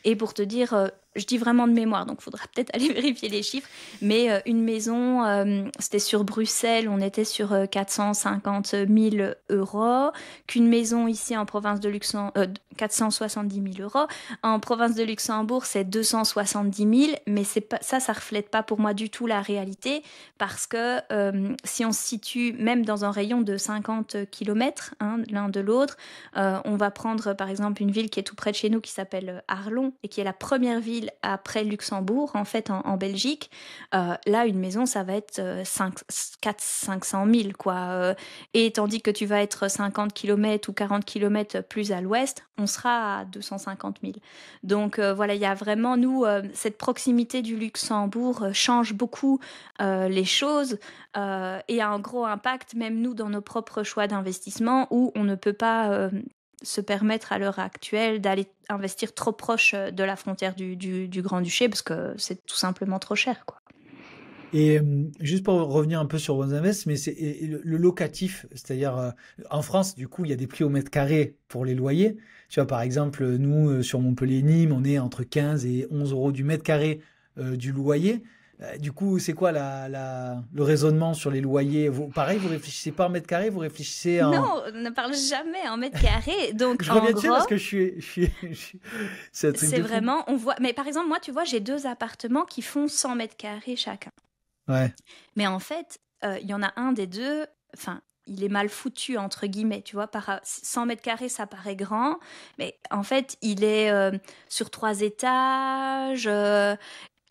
et pour te dire, je dis vraiment de mémoire, donc il faudra peut-être aller vérifier les chiffres, mais une maison, c'était sur Bruxelles, on était sur 450 000 euros, qu'une maison ici en province de Luxembourg, 470 000 euros, en province de Luxembourg, c'est 270 000, mais c'est pas, ça reflète pas pour moi du tout la réalité, parce que si on se situe même dans un rayon de 50 km l'un de l'autre, on va prendre par exemple une ville qui est tout près de chez nous qui s'appelle Arlon et qui est la première ville après Luxembourg en fait en Belgique. Là, une maison, ça va être 500 000 quoi. Et tandis que tu vas être 50 km ou 40 km plus à l'ouest, on sera à 250 000. Donc voilà, il y a vraiment, nous, cette proximité du Luxembourg change beaucoup les choses et a un gros impact, même nous, dans nos propres choix d'investissement, où on ne peut pas se permettre à l'heure actuelle d'aller investir trop proche de la frontière du Grand-Duché parce que c'est tout simplement trop cher, quoi. Et juste pour revenir un peu sur vos invests, mais c'est et le locatif, c'est-à-dire en France, du coup, il y a des prix au mètre carré pour les loyers. Tu vois, par exemple, nous, sur Montpellier-Nîmes, on est entre 15 et 11 euros du mètre carré du loyer. Du coup, c'est quoi le raisonnement sur les loyers? Pareil, vous réfléchissez pas en mètre carré, vous réfléchissez Non, en... on ne parle jamais en mètre carré. Donc, Je en reviens dessus gros, parce que c'est un truc c'est de fou. vraiment, on voit. Mais par exemple, moi, tu vois, j'ai 2 appartements qui font 100 mètres carrés chacun. Ouais, Mais en fait, il y en a un des deux, enfin, il est mal foutu, entre guillemets, tu vois, 100 mètres carrés, ça paraît grand, mais en fait, il est sur 3 étages,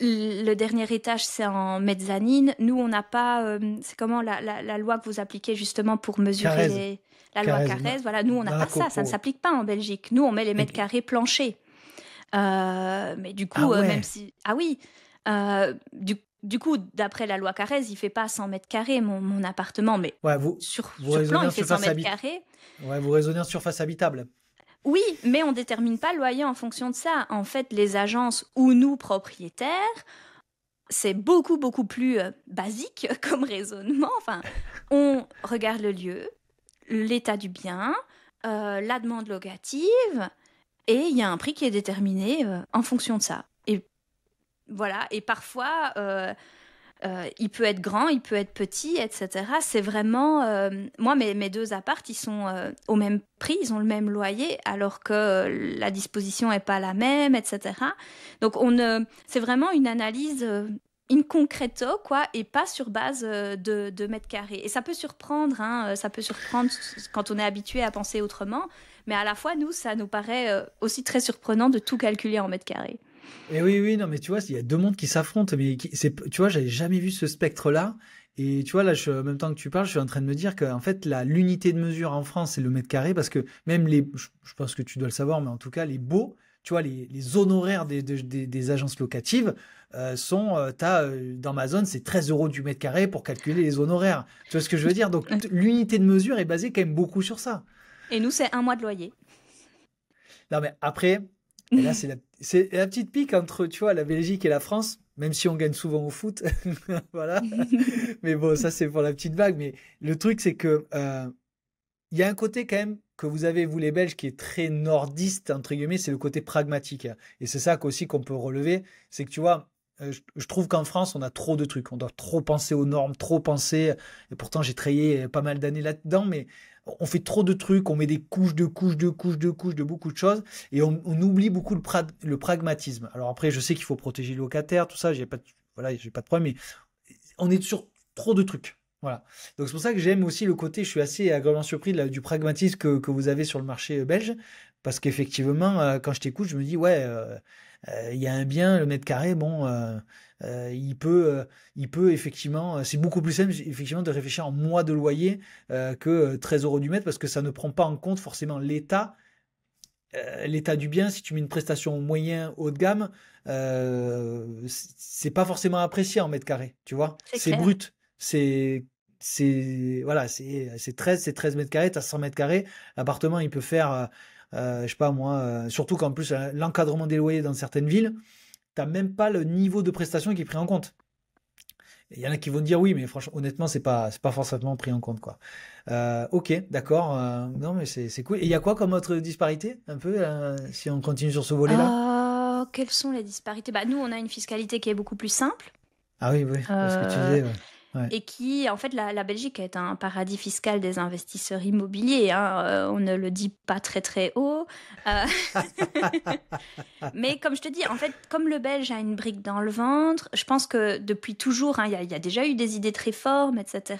le dernier étage, c'est en mezzanine. Nous, on n'a pas, c'est comment la loi que vous appliquez justement pour mesurer Carrez, la loi Carrez, Carrez, voilà, nous, on n'a dans la pas ça, ça ne copro. s'applique pas en Belgique. Nous, on met les mètres Et- carrés planchers. Mais du Ah coup, même ouais, si... Ah oui, du coup, d'après la loi Carrez, il fait pas 100 mètres carrés, mon appartement, mais ouais, vous sur plan, raisonnez il en fait 100 surface mètres carrés. ouais, vous raisonnez en surface habitable. Oui, mais on détermine pas le loyer en fonction de ça. En fait, les agences ou nous, propriétaires, c'est beaucoup, beaucoup plus basique comme raisonnement. Enfin, on regarde le lieu, l'état du bien, la demande locative, et il y a un prix qui est déterminé en fonction de ça. Et voilà, et parfois, Il peut être grand, il peut être petit, etc. C'est vraiment... moi, mes deux apparts, ils sont au même prix, ils ont le même loyer, alors que la disposition n'est pas la même, etc. Donc, c'est vraiment une analyse in concreto, quoi, et pas sur base de mètres carrés. Et ça peut surprendre, hein, ça peut surprendre quand on est habitué à penser autrement, mais à la fois, nous, ça nous paraît aussi très surprenant de tout calculer en mètres carrés. Et oui, oui, non, mais tu vois, il y a deux mondes qui s'affrontent, mais tu vois, j'avais jamais vu ce spectre-là. Et tu vois, là, en même temps que tu parles, je suis en train de me dire que, en fait, l'unité de mesure en France, c'est le mètre carré, parce que même je pense que tu dois le savoir, mais en tout cas, les baux, tu vois, les honoraires des agences locatives dans ma zone, c'est 13 euros du mètre carré pour calculer les honoraires. Tu vois ce que je veux dire? Donc, l'unité de mesure est basée quand même beaucoup sur ça. Et nous, c'est un mois de loyer. Non, mais après, et là, c'est la petite pique entre, tu vois, la Belgique et la France, même si on gagne souvent au foot. Voilà. Mais bon, ça, c'est pour la petite vague. Mais le truc, c'est que, il y a un côté quand même que vous avez, vous les Belges, qui est très nordiste, entre guillemets, c'est le côté pragmatique. Et c'est ça qu'aussi qu'on peut relever. C'est que, tu vois, je trouve qu'en France, on a trop de trucs. On doit trop penser aux normes, trop penser. Et pourtant, j'ai travaillé pas mal d'années là-dedans, mais on fait trop de trucs. On met des couches de couches de couches de couches de beaucoup de choses. Et on oublie beaucoup le pragmatisme. Alors après, je sais qu'il faut protéger les locataires, tout ça. Voilà, j'ai pas de problème. Mais on est sur trop de trucs. Voilà. Donc c'est pour ça que j'aime aussi le côté, je suis assez agréablement surpris du pragmatisme que vous avez sur le marché belge, parce qu'effectivement, quand je t'écoute, je me dis, ouais, il y a un bien, le mètre carré, bon, il peut effectivement, c'est beaucoup plus simple effectivement de réfléchir en mois de loyer que 13 euros du mètre, parce que ça ne prend pas en compte forcément l'état du bien. Si tu mets une prestation moyen haut de gamme, c'est pas forcément apprécié en mètre carré, tu vois. C'est C'est clair. brut. Voilà, c'est 13 mètres carrés, t'as 100 mètres carrés. L'appartement, il peut faire, je sais pas moi, surtout qu'en plus, l'encadrement des loyers dans certaines villes, t'as même pas le niveau de prestation qui est pris en compte. Il y en a qui vont dire oui, mais franchement, honnêtement, c'est pas forcément pris en compte, quoi. Ok, d'accord. Non, mais c'est cool. Et il y a quoi comme autre disparité, un peu, si on continue sur ce volet-là? Quelles sont les disparités? Bah, nous, on a une fiscalité qui est beaucoup plus simple. Ah oui, oui, ce que tu Euh, disais, ouais. Ouais. et qui, en fait, la Belgique est un paradis fiscal des investisseurs immobiliers, hein, on ne le dit pas très très haut. Euh, mais comme je te dis, en fait, comme le Belge a une brique dans le ventre, je pense que depuis toujours, hein, il y a déjà eu des idées de réforme, etc.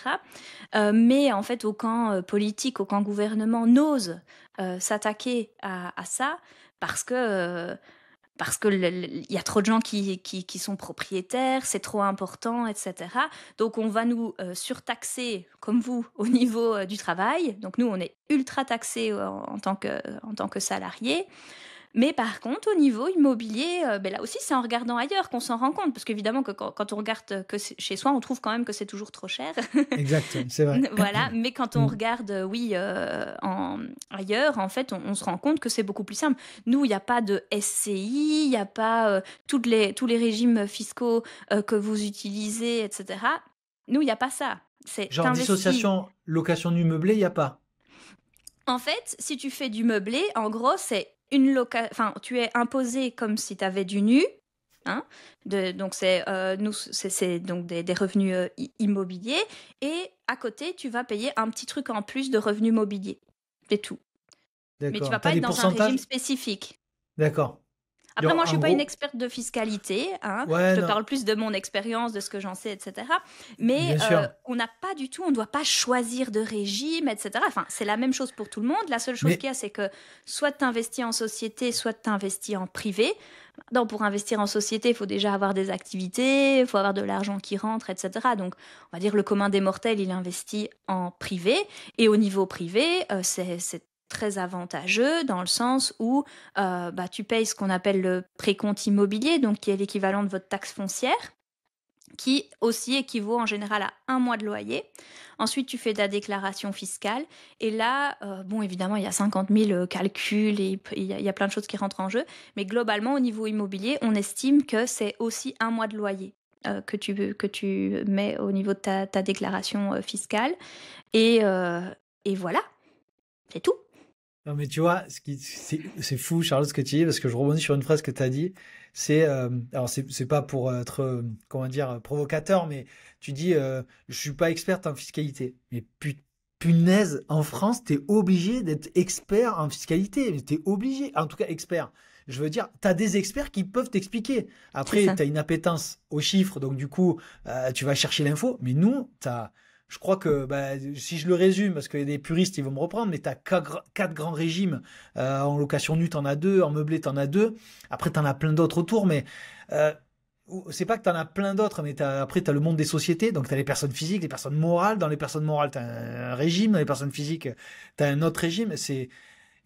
Mais en fait, aucun politique, aucun gouvernement n'ose s'attaquer à ça parce que il y a trop de gens qui sont propriétaires, c'est trop important, etc. Donc on va nous surtaxer, comme vous, au niveau du travail. Donc nous, on est ultra taxés en tant que salariés. Mais par contre, au niveau immobilier, ben là aussi, c'est en regardant ailleurs qu'on s'en rend compte. Parce qu'évidemment, que quand on regarde que chez soi, on trouve quand même que c'est toujours trop cher. Exact, c'est vrai. Voilà, mais quand on Mm. regarde, oui, ailleurs, en fait, on se rend compte que c'est beaucoup plus simple. Nous, il n'y a pas de SCI, il n'y a pas tous les régimes fiscaux que vous utilisez, etc. Nous, il n'y a pas ça. C'est Genre t'investis. dissociation, location du meublé, il n'y a pas. En fait, si tu fais du meublé, en gros, c'est enfin, tu es imposé comme si tu avais du nu. Hein, donc c'est donc des revenus immobiliers et à côté tu vas payer un petit truc en plus de revenus mobiliers, c'est tout. Mais tu D'accord. vas T'as pas être des dans un régime pourcentages? spécifique. D'accord. Après, moi, je En suis pas une gros, experte de fiscalité, hein. ouais, Je te non, parle plus de mon expérience, de ce que j'en sais, etc. Mais bien sûr. on n'a pas du tout, on ne doit pas choisir de régime, etc. Enfin, c'est la même chose pour tout le monde. La seule chose Mais qu'il y a, c'est que soit tu investis en société, soit tu investis en privé. Donc, pour investir en société, il faut déjà avoir des activités, il faut avoir de l'argent qui rentre, etc. Donc, on va dire le commun des mortels, il investit en privé. Et au niveau privé, c'est très avantageux dans le sens où bah, tu payes ce qu'on appelle le précompte immobilier, donc qui est l'équivalent de votre taxe foncière, qui aussi équivaut en général à un mois de loyer. Ensuite, tu fais ta déclaration fiscale. Et là, bon, évidemment, il y a 50 000 calculs et il y a plein de choses qui rentrent en jeu. Mais globalement, au niveau immobilier, on estime que c'est aussi un mois de loyer que tu mets au niveau de ta déclaration fiscale. Et, euh, et voilà, c'est tout. Non, mais tu vois, c'est fou, Charlotte, ce que tu dis, parce que je rebondis sur une phrase que tu as dit. Alors, c'est pas pour être, comment dire, provocateur, mais tu dis, je suis pas experte en fiscalité. Mais punaise, en France, t'es obligé d'être expert en fiscalité. Mais t'es obligé, en tout cas, expert. Je veux dire, t'as des experts qui peuvent t'expliquer. C'est Après, ça. t'as une appétence aux chiffres, donc du coup, tu vas chercher l'info. Mais nous, je crois que bah, si je le résume, parce que les puristes ils vont me reprendre, mais tu as quatre grands régimes. En location nue, tu en as deux, en meublé, tu en as deux. Après, tu en as plein d'autres autour, mais euh, c'est pas que tu en as plein d'autres, mais après, tu as le monde des sociétés. Donc, tu as les personnes physiques, les personnes morales. Dans les personnes morales, tu as un régime. Dans les personnes physiques, tu as un autre régime.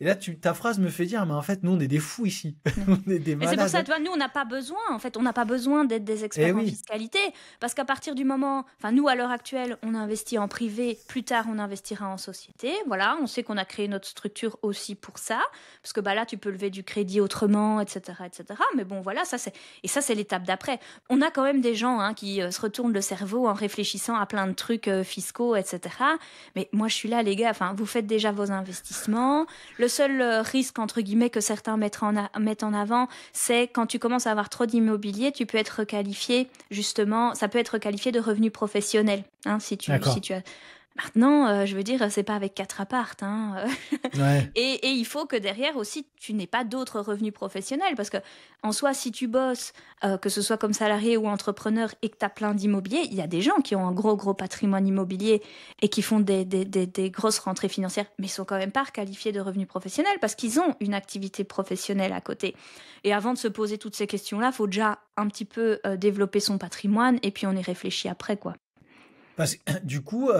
Et là, ta phrase me fait dire, mais en fait, nous, on est des fous ici. Ouais. On est des Mais c'est pour ça, malades. tu vois, nous, on n'a pas besoin, en fait, on n'a pas besoin d'être des Eh experts en oui, fiscalité, parce qu'à partir du moment, enfin, nous, à l'heure actuelle, on investit en privé, plus tard, on investira en société, voilà, on sait qu'on a créé notre structure aussi pour ça, parce que bah, là, tu peux lever du crédit autrement, etc., etc., mais bon, voilà, ça, c'est l'étape d'après. On a quand même des gens hein, qui se retournent le cerveau en réfléchissant à plein de trucs fiscaux, etc., mais moi, je suis là, les gars, enfin, vous faites déjà vos investissements, le seul risque, entre guillemets, que certains mettent en avant, c'est quand tu commences à avoir trop d'immobilier, tu peux être qualifié, justement, ça peut être qualifié de revenu professionnel, hein, si d'accord. tu as... Maintenant, je veux dire, c'est pas avec 4 appartes, hein. Ouais. Et il faut que derrière aussi, tu n'aies pas d'autres revenus professionnels. Parce que, en soi, si tu bosses, que ce soit comme salarié ou entrepreneur, et que tu as plein d'immobilier, il y a des gens qui ont un gros patrimoine immobilier et qui font des grosses rentrées financières, mais ils sont quand même pas qualifiés de revenus professionnels parce qu'ils ont une activité professionnelle à côté. Et avant de se poser toutes ces questions-là, il faut déjà un petit peu développer son patrimoine et puis on y réfléchit après, quoi. Parce que, du coup,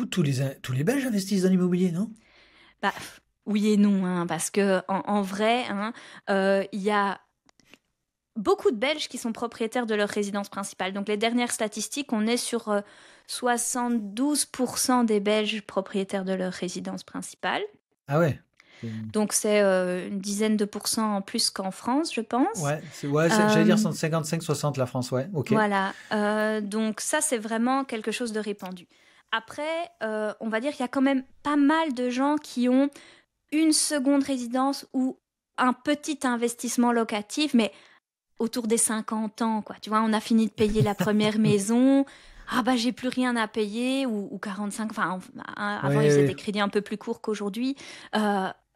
tous les Belges investissent dans l'immobilier, non? Bah, oui et non, hein, parce que en vrai, hein, il y a beaucoup de Belges qui sont propriétaires de leur résidence principale. Donc les dernières statistiques, on est sur 72% des Belges propriétaires de leur résidence principale. Ah ouais. Donc c'est une dizaine de pourcents en plus qu'en France, je pense. J'allais dire Euh, 55-60 la France, ouais, ok. voilà, donc ça c'est vraiment quelque chose de répandu. Après, on va dire qu'il y a quand même pas mal de gens qui ont une seconde résidence ou un petit investissement locatif, mais autour des 50 ans, quoi. Tu vois, on a fini de payer la première maison. Ah bah j'ai plus rien à payer ou 45. Enfin, avant ils faisaient Ouais, des crédits un peu plus courts qu'aujourd'hui.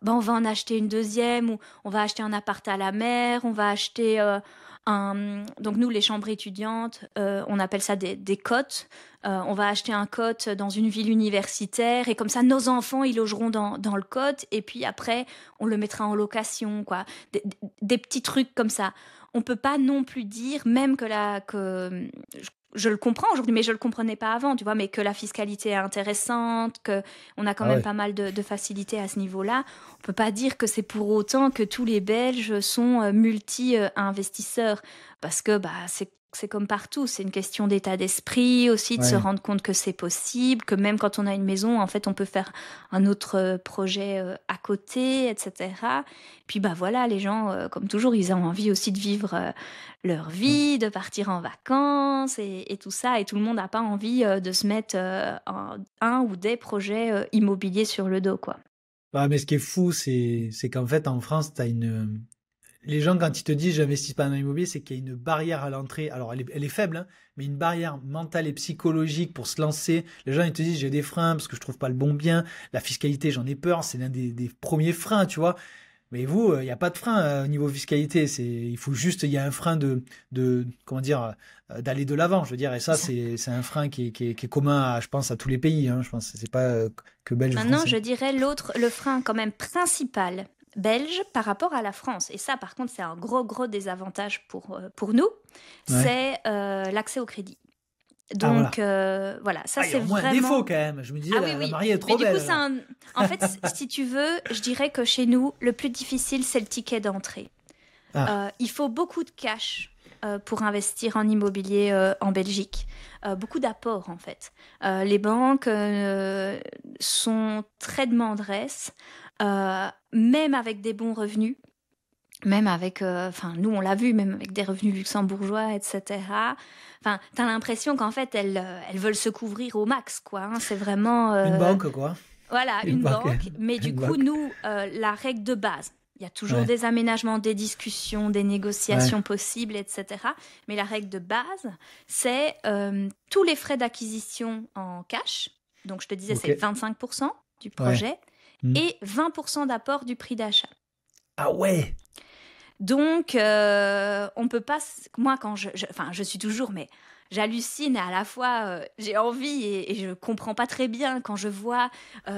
Bah, on va en acheter une deuxième ou on va acheter un appart à la mer. On va acheter donc nous les chambres étudiantes, on appelle ça des cotes. On va acheter un cote dans une ville universitaire et comme ça nos enfants ils logeront dans le cote et puis après on le mettra en location, quoi. Des petits trucs comme ça. On peut pas non plus dire, même que je le comprends aujourd'hui, mais je le comprenais pas avant, tu vois, mais que la fiscalité est intéressante, que on a quand ah même ouais. pas mal de facilité à ce niveau-là. On peut pas dire que c'est pour autant que tous les Belges sont multi-investisseurs, parce que bah c'est comme partout, c'est une question d'état d'esprit aussi, de se Ouais. rendre compte que c'est possible, que même quand on a une maison, en fait, on peut faire un autre projet à côté, etc. Puis bah voilà, les gens, comme toujours, ils ont envie aussi de vivre leur vie, de partir en vacances et tout ça. Et tout le monde n'a pas envie de se mettre un ou des projets immobiliers sur le dos, quoi. Bah, mais ce qui est fou, c'est qu'en fait, en France, les gens, quand ils te disent j'investis pas dans l'immobilier, c'est qu'il y a une barrière à l'entrée. Alors, elle est faible, hein, mais une barrière mentale et psychologique pour se lancer. Les gens, ils te disent j'ai des freins parce que je trouve pas le bon bien. La fiscalité, j'en ai peur. C'est l'un des premiers freins, tu vois. Mais vous, il n'y a pas de frein au niveau fiscalité. Il faut juste, il y a un frein comment dire, d'aller de l'avant, je veux dire. Et C'est ça, ça. c'est un frein qui est commun, je pense, à tous les pays. Hein. Je pense que c'est pas que belge ou Maintenant, français. je dirais le frein quand même principal belge par rapport à la France. Et ça, par contre, c'est un gros désavantage pour nous, Ouais. c'est l'accès au crédit. Ah Donc voilà. voilà, ça Ah, il y a c'est au moins un défaut vraiment... quand même. Je me disais, Ah oui, la oui. mariée est Mais trop du coup, belle alors. en fait, si tu veux, je dirais que chez nous, le plus difficile, c'est le ticket d'entrée. Ah, Il faut beaucoup de cash pour investir en immobilier en Belgique. Beaucoup d'apports, en fait. Les banques sont très demanderesses, même avec des bons revenus. Même avec, enfin, nous on l'a vu, même avec des revenus luxembourgeois, etc. Enfin, t'as l'impression qu'en fait elles veulent se couvrir au max, quoi. Hein. C'est vraiment, une banque quoi. Voilà, Une une banque, banque. Mais du une coup, banque. nous, la règle de base, il y a toujours Ouais, des aménagements, des discussions, des ouais, négociations possibles, etc. Mais la règle de base, c'est tous les frais d'acquisition en cash. Donc, je te disais, ok, c'est 25% du ouais. projet Hmm. et 20% d'apport du prix d'achat. Ah ouais, Donc, on peut pas. Moi, quand enfin, je suis toujours, mais j'hallucine et à la fois, j'ai envie et je comprends pas très bien quand je vois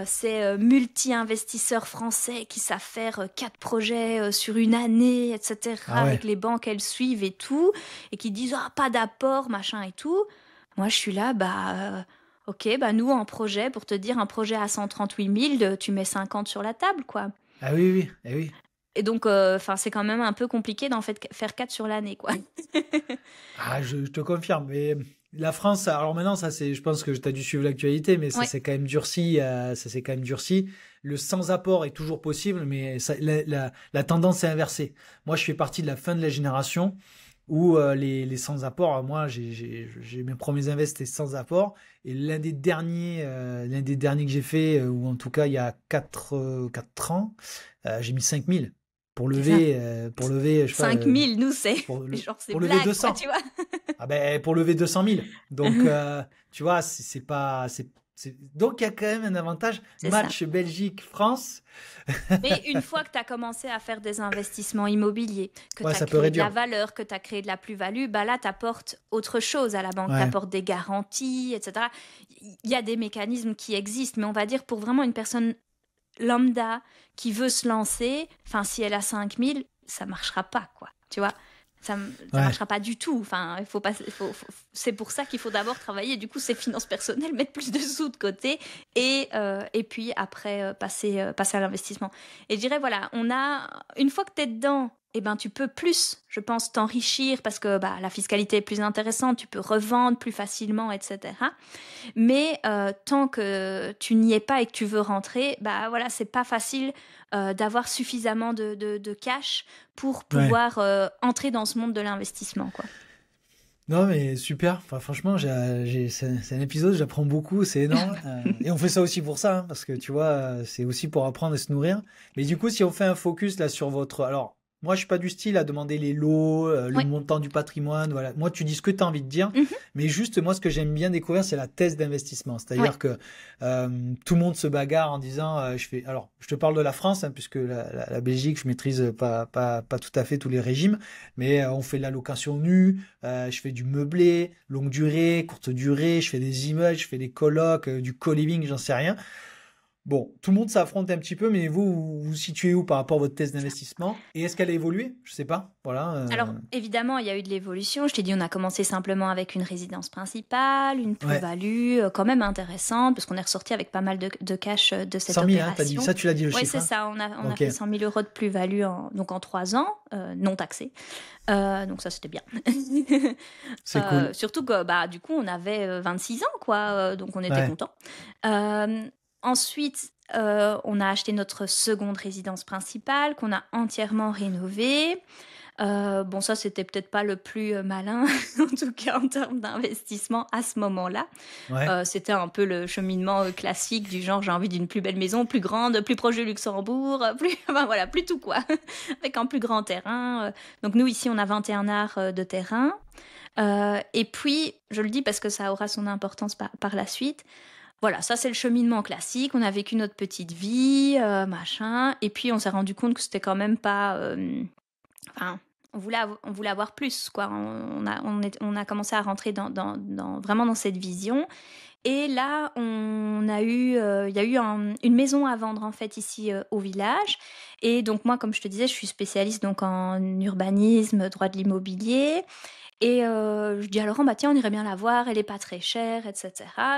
ces multi-investisseurs français qui savent faire 4 projets sur une année, ah etc., ouais. avec les banques qu'elles suivent et tout, et qui disent ah, pas d'apport, machin et tout. Moi, je suis là, ok, bah nous, en projet, pour te dire, un projet à 138 000, tu mets 50 sur la table, quoi. Ah oui, oui, eh oui. Et donc, enfin, c'est quand même un peu compliqué d'en fait faire 4 sur l'année, quoi. Ah, je te confirme. Mais la France, alors maintenant, ça c'est, je pense que tu as dû suivre l'actualité, mais ça Ouais, s'est quand même durci. Ça s'est quand même durci. Le sans apport est toujours possible, mais la tendance est inversée. Moi, je fais partie de la fin de la génération où les sans apport, moi, j'ai mes premiers invests c'était sans apport. Et l'un des derniers que j'ai fait, ou en tout cas il y a 4 ans, j'ai mis 5 000 c'est ça. pour lever, je sais pas, 5 000, nous, c'est genre, c'est pour lever blague, quoi, 200. tu vois. Ah ben, pour lever 200 000. Donc, tu vois, c'est pas. Donc, il y a quand même un avantage. C'est ça. Match Belgique-France. Mais une fois que tu as commencé à faire des investissements immobiliers, que Ouais, tu as ça peut créé de la réduire. valeur, que tu as créé de la plus-value, bah là, tu apportes autre chose à la banque. Tu Ouais. apportes des garanties, etc. Il y a des mécanismes qui existent, mais on va dire pour vraiment une personne lambda qui veut se lancer, enfin, si elle a 5 000, ça marchera pas, quoi. Tu vois, ça Ouais. marchera pas du tout. Enfin, il faut pas, c'est pour ça qu'il faut d'abord travailler, du coup, ses finances personnelles, mettre plus de sous de côté et puis après, passer à l'investissement. Et je dirais, voilà, une fois que tu es dedans, eh ben, tu peux plus, je pense, t'enrichir parce que bah, la fiscalité est plus intéressante, tu peux revendre plus facilement, etc. Mais tant que tu n'y es pas et que tu veux rentrer, bah voilà, c'est pas facile d'avoir suffisamment de cash pour Ouais. pouvoir entrer dans ce monde de l'investissement, quoi. Non, mais super. Enfin, franchement, c'est un épisode, j'apprends beaucoup, c'est énorme. Et on fait ça aussi pour ça, hein, parce que tu vois, c'est aussi pour apprendre et se nourrir. Mais du coup, si on fait un focus là sur votre. Alors, moi, je suis pas du style à demander les lots, le Oui. montant du patrimoine, voilà. Moi, tu dis ce que tu as envie de dire. Mhm. Mais juste, moi, ce que j'aime bien découvrir, c'est la thèse d'investissement. Ouais. C'est-à-dire que tout le monde se bagarre en disant, je fais. Alors, je te parle de la France, hein, puisque la Belgique, je maîtrise pas tout à fait tous les régimes, mais on fait de la location nue. Je fais du meublé, longue durée, courte durée, je fais des immeubles, je fais des colocs, du co-living, j'en sais rien. Bon, tout le monde s'affronte un petit peu, mais vous vous situez où par rapport à votre thèse d'investissement? Et est-ce qu'elle a évolué? Je sais pas. Voilà. Alors, évidemment, il y a eu de l'évolution. Je t'ai dit, on a commencé simplement avec une résidence principale, une Ouais. plus-value quand même intéressante, parce qu'on est ressorti avec pas mal de cash de cette 100 000, hein, t'as dit. opération. Ça, tu l'as dit le Oui, chiffre, c'est hein? ça. On a Ok. fait 100 000 euros de plus-value donc en 3 ans, non taxés. Donc ça, c'était bien. C'est cool. Surtout que, bah, du coup, on avait 26 ans, quoi. Donc on était Ouais. contents. Euh, Ensuite, on a acheté notre seconde résidence principale qu'on a entièrement rénovée. Bon, ça, c'était peut-être pas le plus malin, en tout cas en termes d'investissement à ce moment-là. Ouais. C'était un peu le cheminement classique du genre j'ai envie d'une plus belle maison, plus grande, plus proche du Luxembourg, plus, enfin, voilà, plus tout quoi, avec un plus grand terrain. Donc nous ici on a 21 arts de terrain. Et puis, je le dis parce que ça aura son importance par la suite. Voilà, ça c'est le cheminement classique. On a vécu notre petite vie, machin. Et puis on s'est rendu compte que c'était quand même pas. Enfin, on voulait avoir plus, quoi. On a commencé à rentrer vraiment dans cette vision. Et là, il y a eu une maison à vendre en fait ici au village. Et donc moi, comme je te disais, je suis spécialiste donc en urbanisme, droit de l'immobilier. Et je dis à Laurent, bah tiens, on irait bien la voir, elle est pas très chère, etc.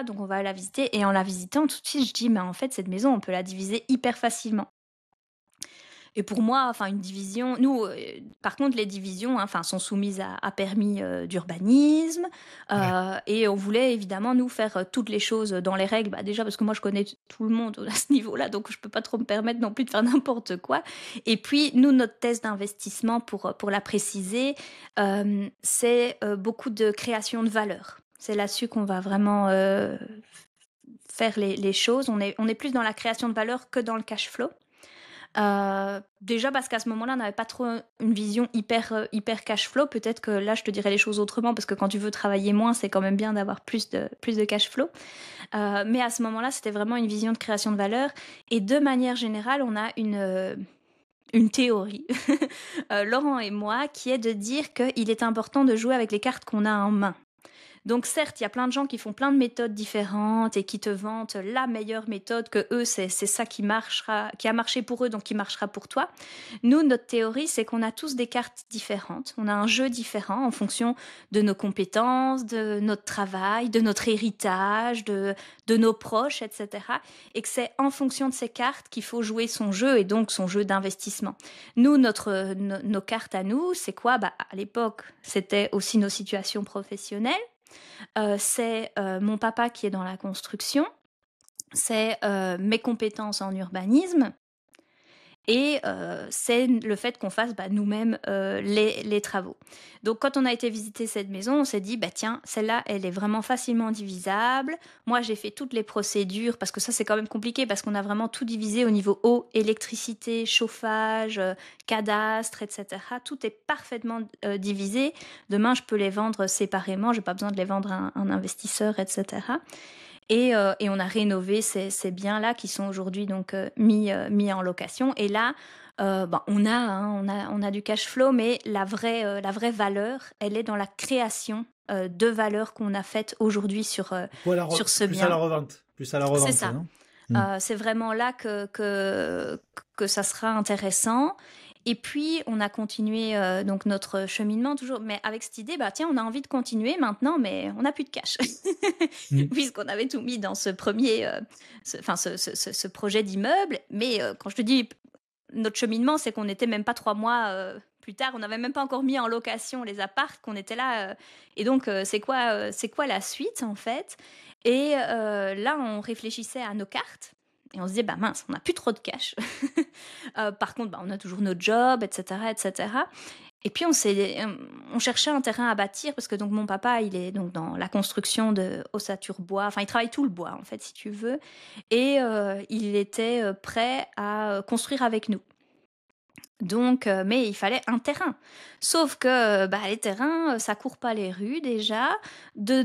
Donc on va la visiter. Et en la visitant, tout de suite, je dis, mais en fait, cette maison, on peut la diviser hyper facilement. Et pour moi, enfin, une division, nous, par contre, les divisions, hein, enfin, sont soumises à permis d'urbanisme. Ouais. Et on voulait évidemment nous faire toutes les choses dans les règles. Bah, déjà parce que moi, je connais tout le monde à ce niveau-là, donc je peux pas trop me permettre non plus de faire n'importe quoi. Et puis, nous, notre thèse d'investissement, pour la préciser, c'est beaucoup de création de valeur. C'est là-dessus qu'on va vraiment faire les choses. On est plus dans la création de valeur que dans le cash flow. Déjà parce qu'à ce moment-là, on n'avait pas trop une vision hyper cash flow. Peut-être que là, je te dirais les choses autrement, parce que quand tu veux travailler moins, c'est quand même bien d'avoir plus de cash flow. Mais à ce moment-là, c'était vraiment une vision de création de valeur. Et de manière générale, on a une théorie, Laurent et moi, qui est de dire qu'il est important de jouer avec les cartes qu'on a en main. Donc certes, il y a plein de gens qui font plein de méthodes différentes et qui te vantent la meilleure méthode, que eux, c'est ça qui a marché pour eux, donc qui marchera pour toi. Nous, notre théorie, c'est qu'on a tous des cartes différentes. On a un jeu différent en fonction de nos compétences, de notre travail, de notre héritage, de nos proches, etc. Et que c'est en fonction de ces cartes qu'il faut jouer son jeu, et donc son jeu d'investissement. Nous, nos cartes à nous, c'est quoi? À l'époque, c'était aussi nos situations professionnelles. C'est mon papa qui est dans la construction, c'est mes compétences en urbanisme, et c'est le fait qu'on fasse nous-mêmes les travaux. Donc quand on a été visiter cette maison, on s'est dit, tiens, celle-là, elle est vraiment facilement divisable. Moi, j'ai fait toutes les procédures, parce que ça, c'est quand même compliqué, parce qu'on a vraiment tout divisé au niveau eau, électricité, chauffage, cadastre, etc. Tout est parfaitement divisé. Demain, je peux les vendre séparément, je n'ai pas besoin de les vendre à un investisseur, etc. Et on a rénové ces biens-là qui sont aujourd'hui donc mis en location. Et là, on a du cash flow, mais la vraie valeur, elle est dans la création de valeur qu'on a faite aujourd'hui sur ce bien. Plus à la revente. C'est ça. C'est vraiment là que ça sera intéressant. Et puis, on a continué donc notre cheminement toujours, mais avec cette idée, tiens, on a envie de continuer maintenant, mais on n'a plus de cash. Puisqu'on avait tout mis dans ce premier, ce projet d'immeuble. Mais quand je te dis notre cheminement, c'est qu'on n'était même pas 3 mois plus tard, on n'avait même pas encore mis en location les apparts, qu'on était là. Et donc, c'est quoi la suite, en fait? Et là, on réfléchissait à nos cartes. Et on se disait, mince, on n'a plus trop de cash. Par contre, on a toujours notre job, etc., etc. Et puis, on cherchait un terrain à bâtir, parce que donc, mon papa, il est donc dans la construction de ossature bois. Enfin, il travaille tout le bois, en fait, si tu veux. Et il était prêt à construire avec nous. Donc, mais il fallait un terrain. Sauf que les terrains, ça court pas les rues déjà. De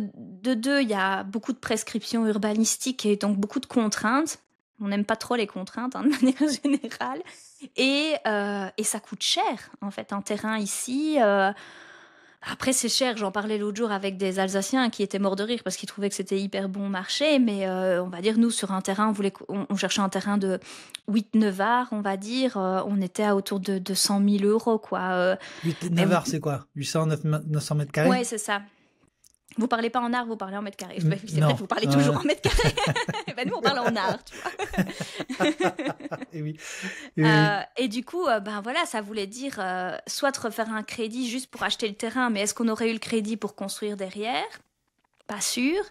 deux, il y a beaucoup de prescriptions urbanistiques et donc beaucoup de contraintes. On n'aime pas trop les contraintes, de manière générale. Et ça coûte cher, en fait, un terrain ici. Après, c'est cher. J'en parlais l'autre jour avec des Alsaciens qui étaient morts de rire parce qu'ils trouvaient que c'était hyper bon marché. Mais on va dire, nous, sur un terrain, on cherchait un terrain de 8-9 arts, on va dire. On était à autour de 100 000 €, quoi. 8-9 arts, c'est quoi? 800-900 mètres carrés? Ouais, c'est ça. Vous parlez pas en art, vous parlez en mètres carrés. C'est vrai que vous parlez toujours en mètres carrés. Nous, on parle en art, tu vois. Et oui. Et du coup, voilà, ça voulait dire soit de refaire un crédit juste pour acheter le terrain, mais est-ce qu'on aurait eu le crédit pour construire derrière? Pas sûr.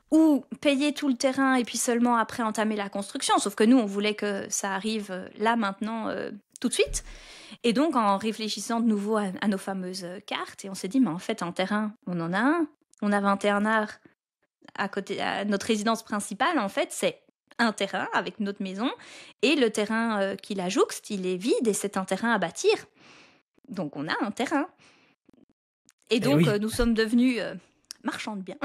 Ou payer tout le terrain et puis seulement après entamer la construction. Sauf que nous, on voulait que ça arrive là, maintenant, tout de suite. Et donc, en réfléchissant de nouveau à nos fameuses cartes, et on s'est dit, mais en fait, un terrain, on en a un. On a 21 arts à côté, à notre résidence principale, en fait, c'est un terrain avec notre maison, et le terrain qui la jouxte, il est vide, et c'est un terrain à bâtir. Donc, on a un terrain. Et donc, nous sommes devenus marchands de biens.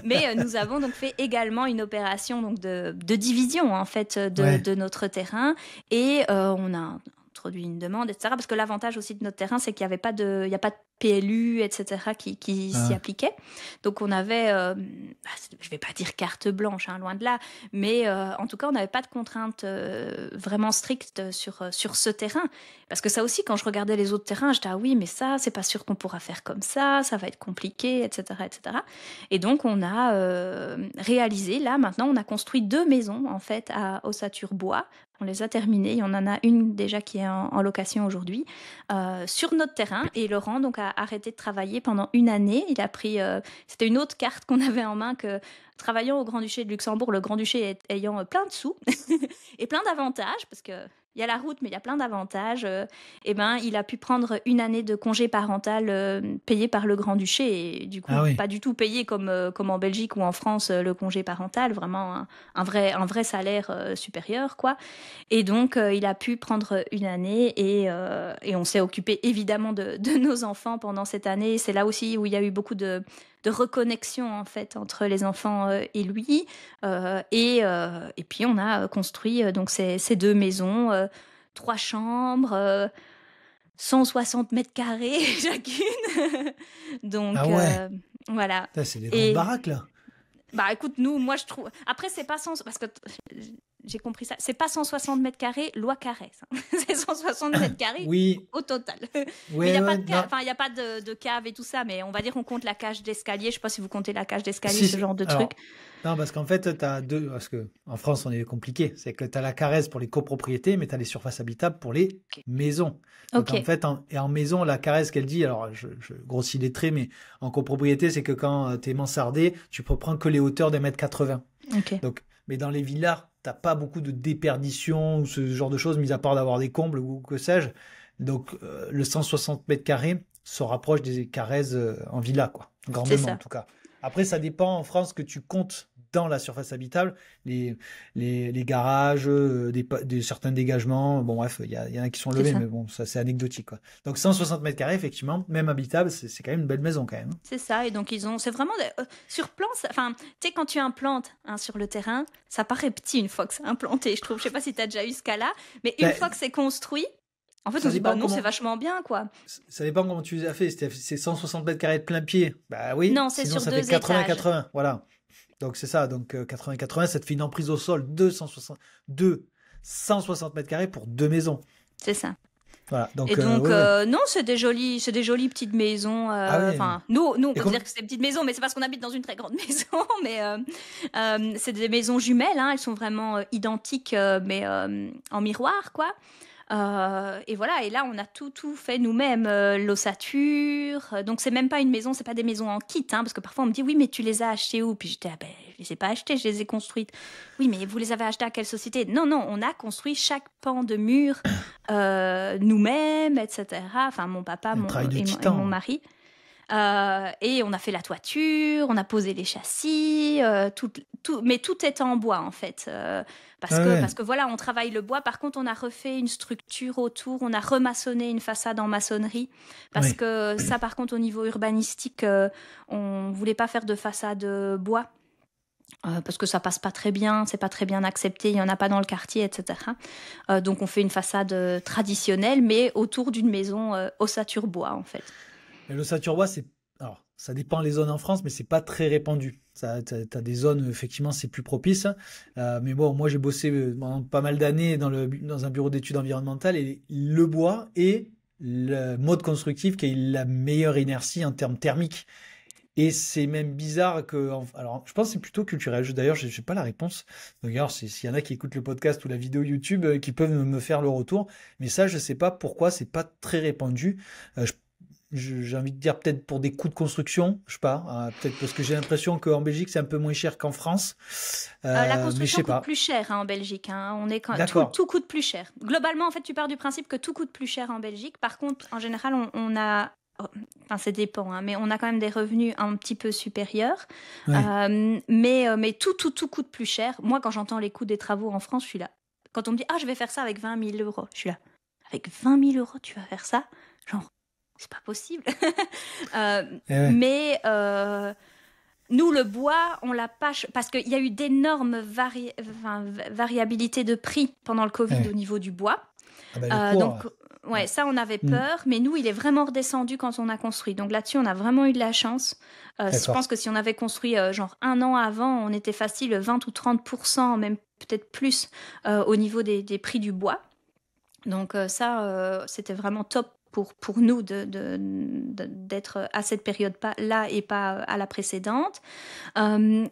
Mais nous avons donc fait également une opération donc, de division, en fait, de notre terrain, et on a introduit une demande, etc. Parce que l'avantage aussi de notre terrain, c'est qu'il n'y a pas de PLU, etc., qui s'y appliquait. Donc, on avait, je ne vais pas dire carte blanche, loin de là, mais en tout cas, on n'avait pas de contraintes vraiment strictes sur ce terrain. Parce que ça aussi, quand je regardais les autres terrains, j'étais, ah oui, mais ça, c'est pas sûr qu'on pourra faire comme ça va être compliqué, etc., etc. Et donc, on a réalisé, là, maintenant, on a construit 2 maisons, en fait, à ossature bois. On les a terminées. Il y en a une déjà qui est en location aujourd'hui sur notre terrain. Et Laurent donc a arrêté de travailler pendant 1 année. Il a pris, c'était une autre carte qu'on avait en main, que travaillant au Grand-Duché de Luxembourg, le Grand-Duché ayant plein de sous et plein d'avantages, parce que il y a la route, mais il y a plein d'avantages. Eh ben, il a pu prendre une année de congé parental payé par le Grand-Duché et du coup, Ah oui. pas du tout payé comme en Belgique ou en France, le congé parental, vraiment un vrai salaire supérieur, quoi. Et donc, il a pu prendre une année et on s'est occupé évidemment de nos enfants pendant cette année. C'est là aussi où il y a eu beaucoup de reconnexion en fait entre les enfants et lui. Et puis on a construit donc ces deux maisons, 3 chambres, 160 mètres carrés chacune. Ah Donc ouais. voilà. Putain, c'est des grandes Et baraques, là. bah écoute, nous, moi je trouve. Après, c'est pas 100. Parce que j'ai compris ça. C'est pas 160 mètres carrés, loi Carrez. C'est 160 mètres carrés Oui. au total. Mais il n'y Ouais, a pas ouais, de non. enfin, il y a pas de cave et tout ça, mais on va dire qu'on compte la cage d'escalier. Je sais pas si vous comptez la cage d'escalier, Si, ce si. genre de truc. Alors, non, parce qu'en fait, tu as deux. Parce que en France, on est compliqué. C'est que tu as la Carrez pour les copropriétés, mais tu as les surfaces habitables pour les Ok. maisons. Donc, en Ok. fait, en maison, la Carrez qu'elle dit, alors je grossis les traits, mais en copropriété, c'est que quand tu es mansardé, tu peux prendre que les hauteurs des mètres 80. Ok. Donc, mais dans les villas, t'as pas beaucoup de déperdition ou ce genre de choses, mis à part d'avoir des combles ou que sais-je. Donc, le 160 mètres carrés se rapproche des Carrez en villa, quoi. C'est Grandement, en ça. tout cas. Après, ça dépend en France que tu comptes dans la surface habitable, les garages, certains dégagements. Bon, bref, il y en a qui sont C'est levés, ça. mais bon, ça c'est anecdotique, quoi. Donc 160 mètres carrés, effectivement, même habitable, c'est quand même une belle maison, quand même. C'est ça. Et donc, c'est vraiment sur plan. Enfin, tu sais, quand tu implantes sur le terrain, ça paraît petit une fois que c'est implanté, je trouve. Je sais pas si tu as déjà eu ce cas-là, mais une Ben, fois que c'est construit, en fait, on ça se dit, bah dépend non, c'est comment. vachement bien, quoi. Ça dépend comment tu les as fait. C'est 160 mètres carrés de plein pied. Bah oui, Non, c'est sinon sur ça fait 2 étages. 80-80. Voilà. Donc c'est ça. Donc 80-80, ça te fait une emprise au sol de 160 mètres carrés pour deux maisons. C'est ça. Voilà. Et Donc donc, ouais, ouais. non, c'est des jolies petites maisons. Ah oui. Enfin, nous, on Et comme... considère que c'est des petites maisons, mais c'est parce qu'on habite dans une très grande maison. Mais c'est des maisons jumelles, hein, elles sont vraiment identiques, mais en miroir, quoi. Et voilà, et là, on a tout fait nous-mêmes, l'ossature. Donc, c'est même pas une maison, c'est pas des maisons en kit, hein, parce que parfois on me dit, oui, mais tu les as achetées où? Puis j'étais, ah ben, je les ai pas achetées, je les ai construites. Oui, mais vous les avez achetées à quelle société? Non, non, on a construit chaque pan de mur nous-mêmes, etc. Enfin, mon papa Un travail de et mon titan. mari. Et on a fait la toiture, on a posé les châssis, mais tout est en bois en fait. Parce Ah que, ouais. parce que voilà, on travaille le bois. Par contre, on a refait une structure autour, on a remaçonné une façade en maçonnerie. Parce Oui. que ça, par contre, au niveau urbanistique, on voulait pas faire de façade bois. Parce que ça passe pas très bien, c'est pas très bien accepté, il y en a pas dans le quartier, etc. Donc on fait une façade traditionnelle, mais autour d'une maison ossature bois en fait. Mais l'ossature bois, c'est... Alors, ça dépend les zones en France, mais c'est pas très répandu. T'as des zones, effectivement, c'est plus propice. Mais bon, moi, j'ai bossé pendant pas mal d'années dans un bureau d'études environnementales et le bois est le mode constructif qui a la meilleure inertie en termes thermiques. Et c'est même bizarre que... Alors, je pense que c'est plutôt culturel. D'ailleurs, je n'ai pas la réponse. D'ailleurs, s'il y en a qui écoutent le podcast ou la vidéo YouTube, qui peuvent me faire le retour. Mais ça, je sais pas pourquoi c'est pas très répandu. J'ai envie de dire peut-être pour des coûts de construction, je sais pas, peut-être parce que j'ai l'impression qu'en Belgique c'est un peu moins cher qu'en France, La mais je construction sais coûte pas. plus cher en Belgique, hein. Tout, D'accord. tout coûte plus cher. Globalement, en fait, tu pars du principe que tout coûte plus cher en Belgique. Par contre, en général, on a, enfin, ça dépend, hein, mais on a quand même des revenus un petit peu supérieurs. Ouais. Mais tout coûte plus cher. Moi, quand j'entends les coûts des travaux en France, je suis là. Quand on me dit, ah, je vais faire ça avec 20 000 euros, je suis là. Avec 20 000 euros, tu vas faire ça? Genre, c'est pas possible. Euh, Ouais. mais nous, le bois, on l'a pas... Parce qu'il y a eu d'énormes variabilités de prix pendant le Covid au Ouais. niveau du bois. Ah ben le Donc, cours. ouais, ça, on avait Hmm. peur. Mais nous, il est vraiment redescendu quand on a construit. Donc là-dessus, on a vraiment eu de la chance. Je pense D'accord. que si on avait construit genre 1 an avant, on était facile 20 ou 30%, même peut-être plus, au niveau des prix du bois. Donc ça, c'était vraiment top pour nous d'être à cette période-là et pas à la précédente.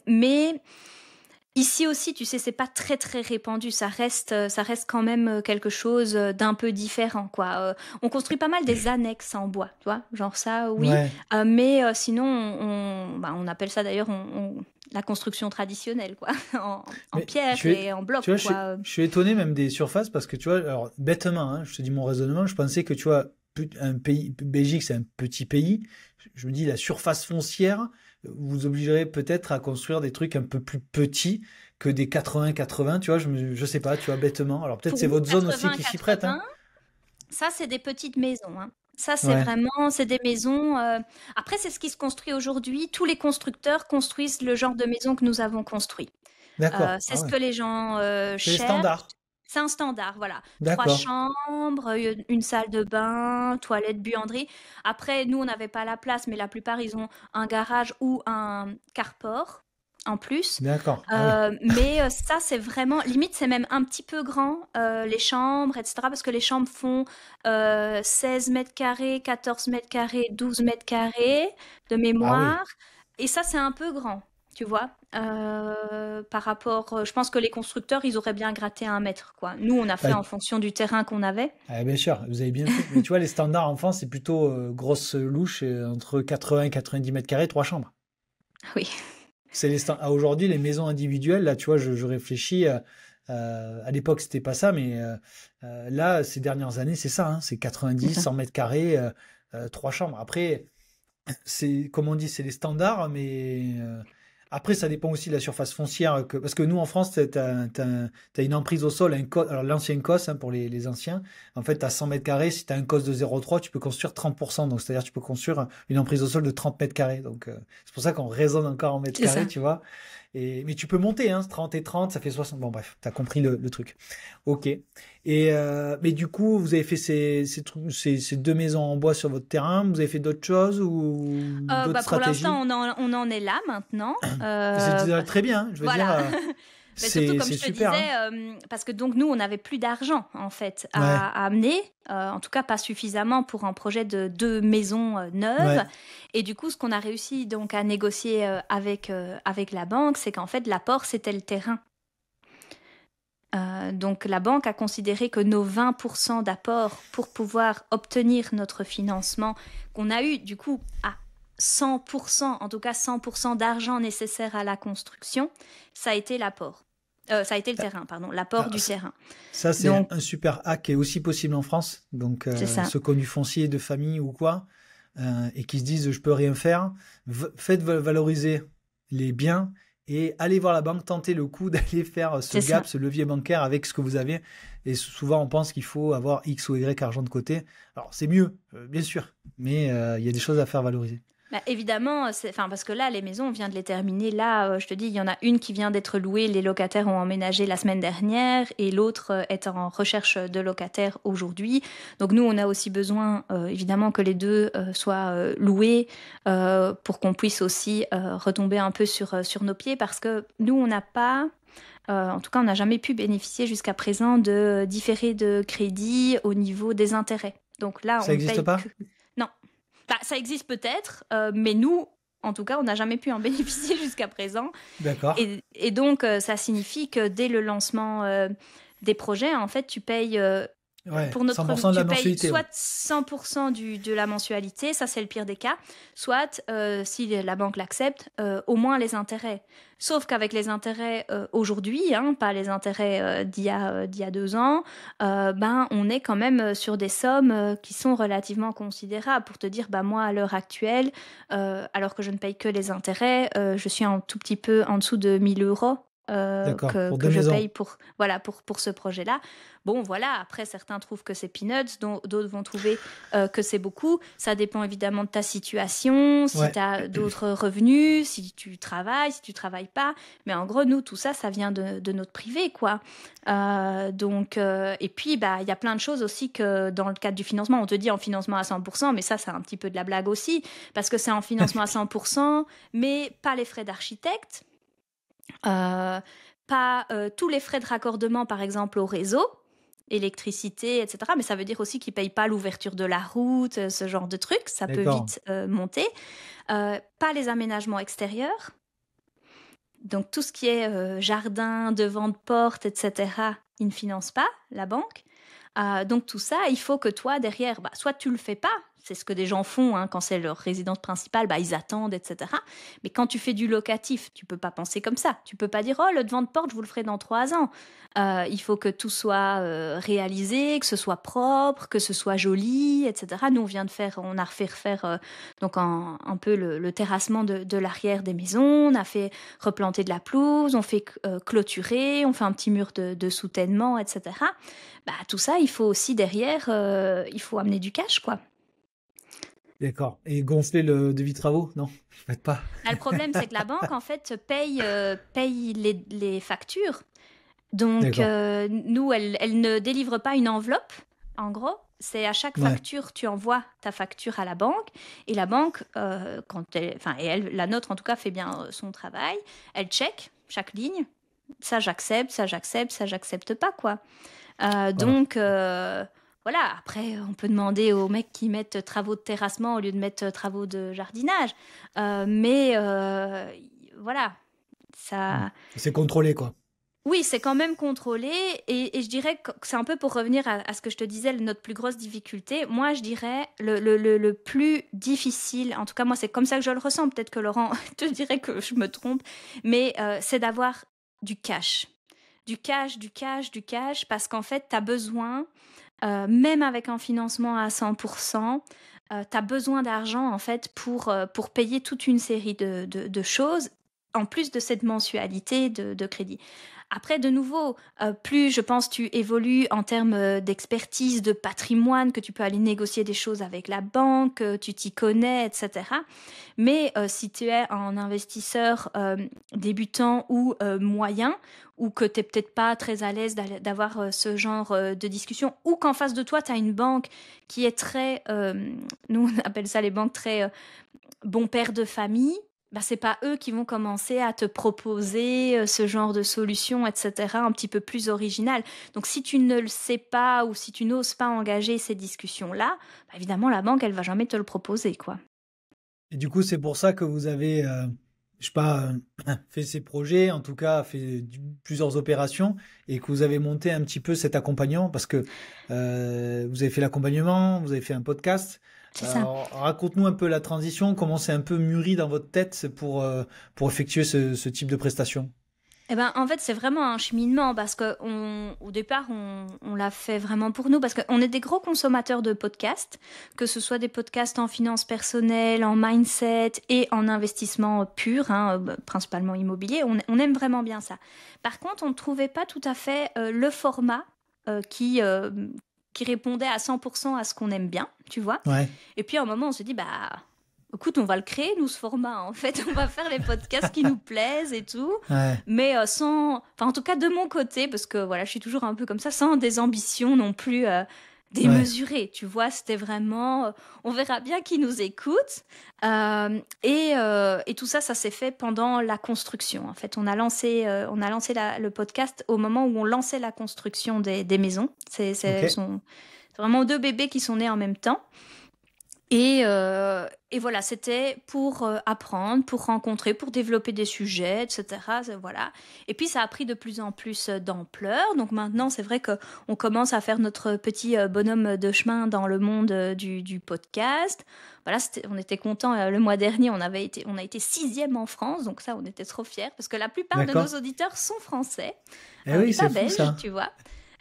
Mais Ici aussi, tu sais, c'est pas très très répandu. Ça reste quand même quelque chose d'un peu différent, quoi. On construit pas mal des annexes en bois, tu vois, genre ça, oui. Ouais. Mais sinon, on appelle ça d'ailleurs la construction traditionnelle, quoi, en Mais pierre et en bloc, tu vois, quoi. je suis étonné même des surfaces parce que tu vois, alors bêtement, hein, je te dis mon raisonnement, je pensais que tu vois, un pays, Belgique, c'est un petit pays. Je me dis la surface foncière vous obligerez peut-être à construire des trucs un peu plus petits que des 80-80, tu vois, je sais pas, tu vois, bêtement. Alors peut-être Pour c'est nous, votre zone aussi qui s'y prête, hein. 80-80, ça, c'est des petites maisons, hein. Ça, Ouais, c'est des maisons. Après, c'est ce qui se construit aujourd'hui. Tous les constructeurs construisent le genre de maison que nous avons construit. d'accord. C'est Ah ce ouais. que les gens C'est les cherchent. standards. C'est un standard, voilà. Trois D'accord. chambres, une salle de bain, toilette, buanderie. Après, nous, on n'avait pas la place, mais la plupart, ils ont un garage ou un carport en plus. D'accord. Ah oui. Mais ça, c'est vraiment, limite, c'est même un petit peu grand, les chambres, etc. Parce que les chambres font 16 mètres carrés, 14 mètres carrés, 12 mètres carrés de Ah oui. mémoire. Et ça, c'est un peu grand, tu vois. Par rapport, je pense que les constructeurs, ils auraient bien gratté 1 mètre, quoi. Nous, on a fait Bah, en fonction du terrain qu'on avait. ah, bien sûr, vous avez bien fait. Mais tu vois, les standards en France, c'est plutôt grosse louche, entre 80 et 90 mètres carrés, trois chambres. Oui, C'est aujourd'hui, les maisons individuelles, là, tu vois, je réfléchis. À l'époque, c'était pas ça, mais là, ces dernières années, c'est ça, hein, c'est c'est 90, ça. 100 mètres carrés, trois chambres. Après, c'est, comme on dit, c'est les standards, mais après, ça dépend aussi de la surface foncière. Parce que nous, en France, t'as une emprise au sol, alors l'ancien COS, hein, pour les anciens, en fait, t'as 100 mètres carrés. Si t'as un COS de 0,3, tu peux construire 30%. Donc, c'est-à-dire, tu peux construire une emprise au sol de 30 mètres carrés. Donc, c'est pour ça qu'on raisonne encore en mètres C'est carrés, ça. tu vois. Mais tu peux monter, hein, 30 et 30, ça fait 60. Bon, bref, t'as compris le truc. Ok. Mais du coup, vous avez fait ces deux maisons en bois sur votre terrain. Vous avez fait d'autres choses ou d'autres Pour l'instant, stratégies? on en est là maintenant. C'est déjà très bien, hein. Je veux dire, Voilà. Mais surtout, comme c'est je te super, hein. disais, parce que donc nous, on n'avait plus d'argent en fait Ouais, à amener, en tout cas pas suffisamment pour un projet de 2 maisons neuves. ouais. Et du coup, ce qu'on a réussi donc à négocier avec la banque, c'est qu'en fait, l'apport, c'était le terrain. Donc la banque a considéré que nos 20% d'apport pour pouvoir obtenir notre financement, qu'on a eu du coup à 100%, en tout cas 100% d'argent nécessaire à la construction, ça a été l'apport. Ça a été le terrain, pardon, l'apport Alors, du terrain. ça, c'est Donc un super hack qui est aussi possible en France. Donc, c'est ça, ceux qui ont du foncier de famille ou quoi, et qui se disent je peux rien faire, faites valoriser les biens et allez voir la banque, tentez le coup d'aller faire ce c'est gap, ça. ce levier bancaire avec ce que vous avez. Et souvent, on pense qu'il faut avoir X ou Y argent de côté. Alors, c'est mieux, bien sûr, mais il y a des choses à faire valoriser. Bah, évidemment, enfin, parce que là, les maisons, on vient de les terminer. Là, je te dis, il y en a une qui vient d'être louée. Les locataires ont emménagé la semaine dernière et l'autre est en recherche de locataires aujourd'hui. Donc nous, on a aussi besoin, évidemment, que les deux soient loués pour qu'on puisse aussi retomber un peu sur nos pieds parce que nous, on n'a pas... en tout cas, on n'a jamais pu bénéficier jusqu'à présent de différés de crédit au niveau des intérêts. Donc là, Ça on ne n'existe paye que... pas? Non, bah, ça existe peut-être, mais nous, en tout cas, on n'a jamais pu en bénéficier jusqu'à présent. D'accord. Et donc, ça signifie que dès le lancement des projets, en fait, tu payes Ouais, pour notre, 100% de la tu payes mensualité, ouais. soit 100% de la mensualité, ça c'est le pire des cas, soit, si la banque l'accepte, au moins les intérêts. Sauf qu'avec les intérêts aujourd'hui, hein, pas les intérêts d'il y a 2 ans, ben, on est quand même sur des sommes qui sont relativement considérables. Pour te dire, bah, moi, à l'heure actuelle, alors que je ne paye que les intérêts, je suis un tout petit peu en dessous de 1 000 € D'accord, pour que deux je maisons. paye voilà, pour ce projet-là. Bon, voilà, après, certains trouvent que c'est peanuts, d'autres vont trouver que c'est beaucoup. Ça dépend évidemment de ta situation, si Ouais, tu as d'autres revenus, si tu travailles, si tu travailles pas. Mais en gros, nous, tout ça, ça vient de notre privé, quoi. Donc, et puis, bah, il y a plein de choses aussi que dans le cadre du financement, on te dit en financement à 100%, mais ça, c'est un petit peu de la blague aussi, parce que c'est en financement à 100%, mais pas les frais d'architecte, pas tous les frais de raccordement, par exemple, au réseau, électricité, etc. Mais ça veut dire aussi qu'ils ne payent pas l'ouverture de la route, ce genre de trucs. Ça peut d'accord. vite monter. Pas les aménagements extérieurs. Donc tout ce qui est jardin, devant de porte, etc., ils ne financent pas, la banque. Donc tout ça, il faut que toi, derrière, soit tu le fais pas, c'est ce que des gens font quand c'est leur résidence principale, ils attendent, etc. Mais quand tu fais du locatif, tu peux pas penser comme ça. Tu peux pas dire, oh, le devant de porte, je vous le ferai dans 3 ans. Il faut que tout soit réalisé, que ce soit propre, que ce soit joli, etc. Nous, on a refait refaire donc un peu le terrassement de l'arrière des maisons, on a fait replanter de la pelouse, on fait clôturer, on fait un petit mur de soutènement, etc. Tout ça, il faut aussi derrière, il faut amener du cash, quoi. D'accord. Et gonfler le devis travaux? Non, faites pas. Le problème, c'est que la banque, en fait, paye les factures. Donc, D'accord. nous, elle ne délivre pas une enveloppe, en gros. C'est à chaque Ouais. facture, tu envoies ta facture à la banque. Et la banque, la nôtre, en tout cas, fait bien son travail. Elle check chaque ligne. Ça, j'accepte, ça, j'accepte, ça, j'accepte pas, quoi. Voilà. Donc, voilà. Après, on peut demander aux mecs qui mettent travaux de terrassement au lieu de mettre travaux de jardinage. Mais voilà, ça... C'est contrôlé, quoi. Oui, c'est quand même contrôlé. Et je dirais que c'est un peu pour revenir à ce que je te disais, notre plus grosse difficulté. Moi, je dirais le plus difficile, en tout cas, moi, c'est comme ça que je le ressens. Peut-être que Laurent te dirait que je me trompe. Mais c'est d'avoir du cash. Du cash, du cash, du cash. Parce qu'en fait, tu as besoin, même avec un financement à 100%, tu as besoin d'argent, en fait, pour payer toute une série de choses, en plus de cette mensualité de crédit. Après, de nouveau, plus je pense tu évolues en termes d'expertise, de patrimoine, que tu peux aller négocier des choses avec la banque, tu t'y connais, etc. Mais si tu es un investisseur débutant ou moyen, ou que tu n'es peut-être pas très à l'aise d'avoir ce genre de discussion, ou qu'en face de toi, tu as une banque qui est très, nous on appelle ça les banques très bon père de famille, c'est pas eux qui vont commencer à te proposer ce genre de solution, etc., un petit peu plus original. Donc, si tu ne le sais pas ou si tu n'oses pas engager ces discussions-là, évidemment, la banque, elle va jamais te le proposer, quoi. Et du coup, c'est pour ça que vous avez, je sais pas, fait ces projets, en tout cas, fait plusieurs opérations, et que vous avez monté un petit peu cet accompagnement, parce que vous avez fait l'accompagnement, vous avez fait un podcast. C'est ça. Alors, raconte-nous un peu la transition, comment c'est un peu mûri dans votre tête pour effectuer ce type de prestation. En fait, c'est vraiment un cheminement parce qu'au départ, on l'a fait vraiment pour nous parce qu'on est des gros consommateurs de podcasts, que ce soit des podcasts en finances personnelles, en mindset et en investissement pur, principalement immobilier. On aime vraiment bien ça. Par contre, on ne trouvait pas tout à fait le format qui répondait à 100% à ce qu'on aime bien, tu vois. Ouais, Et puis, à un moment, on se dit, écoute, on va le créer, nous, ce format. En fait, on va faire les podcasts qui nous plaisent et tout. ouais, Mais sans... Enfin, en tout cas, de mon côté, parce que voilà, je suis toujours un peu comme ça, sans des ambitions non plus ouais. démesurées. Tu vois, c'était vraiment... on verra bien qui nous écoute. Et tout ça, ça s'est fait pendant la construction. En fait, on a lancé le podcast au moment où on lançait la construction des maisons. Ok. C'est vraiment 2 bébés qui sont nés en même temps. Et voilà, c'était pour apprendre, pour rencontrer, pour développer des sujets, etc. Voilà. Et puis ça a pris de plus en plus d'ampleur. Donc maintenant, c'est vrai qu'on commence à faire notre petit bonhomme de chemin dans le monde du podcast. Voilà, on était contents. Le mois dernier, on a été 6e en France. Donc ça, on était trop fiers parce que la plupart de nos D'accord. auditeurs sont français Eh oui, et c'est pas fou belges, ça. tu vois.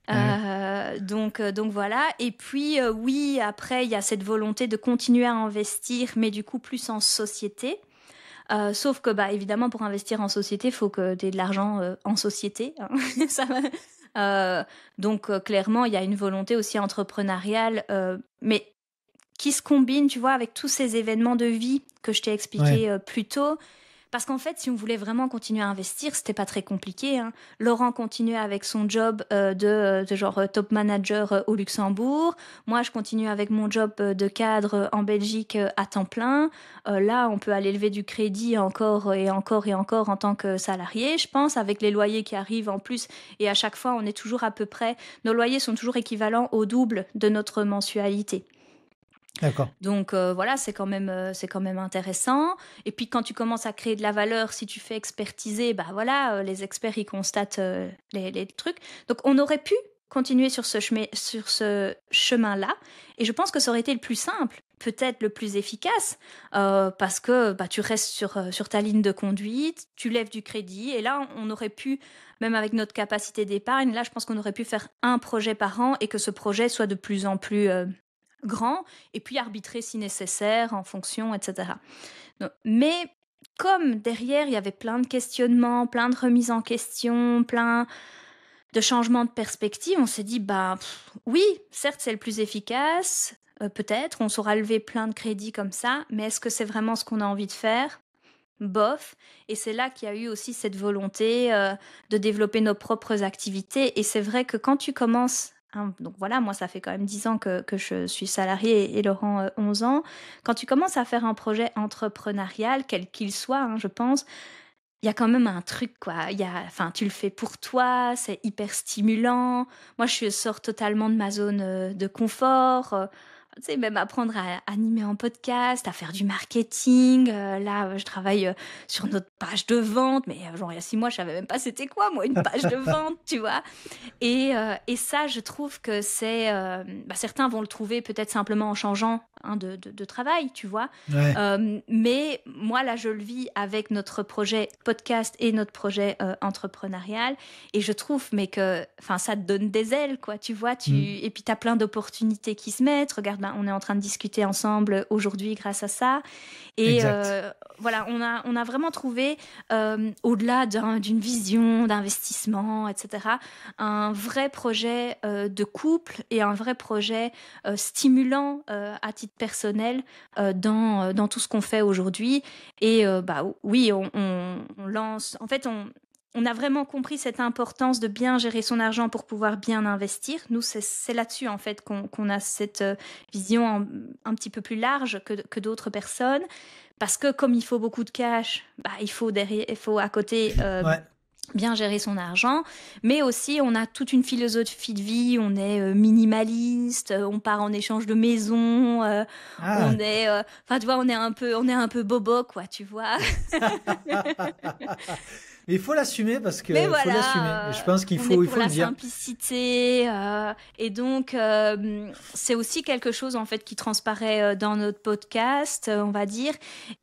Ouais. Donc voilà. Et puis oui, après il y a cette volonté de continuer à investir, mais du coup plus en société. Sauf que évidemment pour investir en société, il faut que tu aies de l'argent en société. Hein. Ça va. Donc clairement, il y a une volonté aussi entrepreneuriale, mais qui se combine, tu vois, avec tous ces événements de vie que je t'ai Ouais. expliqué plus tôt. Parce qu'en fait, si on voulait vraiment continuer à investir, c'était pas très compliqué. Hein. Laurent continuait avec son job de genre top manager au Luxembourg. Moi, je continue avec mon job de cadre en Belgique à temps plein. Là, on peut aller lever du crédit encore et encore et encore en tant que salarié, je pense, avec les loyers qui arrivent en plus. Et à chaque fois, on est toujours à peu près... Nos loyers sont toujours équivalents au double de notre mensualité. D'accord. Donc voilà, c'est quand même intéressant. Et puis quand tu commences à créer de la valeur, si tu fais expertiser, bah voilà, les experts ils constatent les trucs. Donc on aurait pu continuer sur ce chemin-là. Et je pense que ça aurait été le plus simple, peut-être le plus efficace, parce que bah, tu restes sur ta ligne de conduite, tu lèves du crédit. Et là, on aurait pu, même avec notre capacité d'épargne, là, je pense qu'on aurait pu faire un projet par an et que ce projet soit de plus en plus grand, et puis arbitrer si nécessaire en fonction, etc. Donc, mais comme derrière, il y avait plein de questionnements, plein de remises en question, plein de changements de perspective, on s'est dit, bah oui, certes, c'est le plus efficace, peut-être, on saura lever plein de crédits comme ça, mais est-ce que c'est vraiment ce qu'on a envie de faire? Bof. Et c'est là qu'il y a eu aussi cette volonté de développer nos propres activités. Et c'est vrai que quand tu commences, hein, donc voilà, moi ça fait quand même 10 ans que je suis salariée et Laurent 11 ans, quand tu commences à faire un projet entrepreneurial, quel qu'il soit, hein, je pense, il y a quand même un truc, quoi. Enfin, tu le fais pour toi, c'est hyper stimulant. Moi, je sors totalement de ma zone de confort. Tu sais, même apprendre à animer en podcast, à faire du marketing. Là, je travaille sur notre page de vente, mais genre il y a 6 mois, je savais même pas c'était quoi, moi, une page de vente, tu vois. Et ça, je trouve que c'est... bah, certains vont le trouver peut-être simplement en changeant hein, de travail, tu vois. Ouais. Mais moi, là, je le vis avec notre projet podcast et notre projet entrepreneurial. Et je trouve mais que ça te donne des ailes, quoi, tu vois. Mm. Et puis, tu as plein d'opportunités qui se mettent. Regarde, ben, on est en train de discuter ensemble aujourd'hui grâce à ça. Et Exact. voilà, on a vraiment trouvé, au-delà d'une vision d'investissement, etc., un vrai projet de couple et un vrai projet stimulant à titre personnel dans tout ce qu'on fait aujourd'hui. Et bah oui, on lance. En fait, on a vraiment compris cette importance de bien gérer son argent pour pouvoir bien investir. Nous, c'est là-dessus en fait qu'on a cette vision un petit peu plus large que d'autres personnes. Parce que comme il faut beaucoup de cash, bah, il faut à côté Ouais. bien gérer son argent, mais aussi on a toute une philosophie de vie, on est minimaliste, on part en échange de maison, Ah. enfin tu vois, on est un peu bobo quoi, tu vois. Mais il faut l'assumer parce Mais que faut l'assumer. Et voilà, je pense on est il pour faut le la dire. simplicité et donc c'est aussi quelque chose en fait qui transparaît dans notre podcast, on va dire.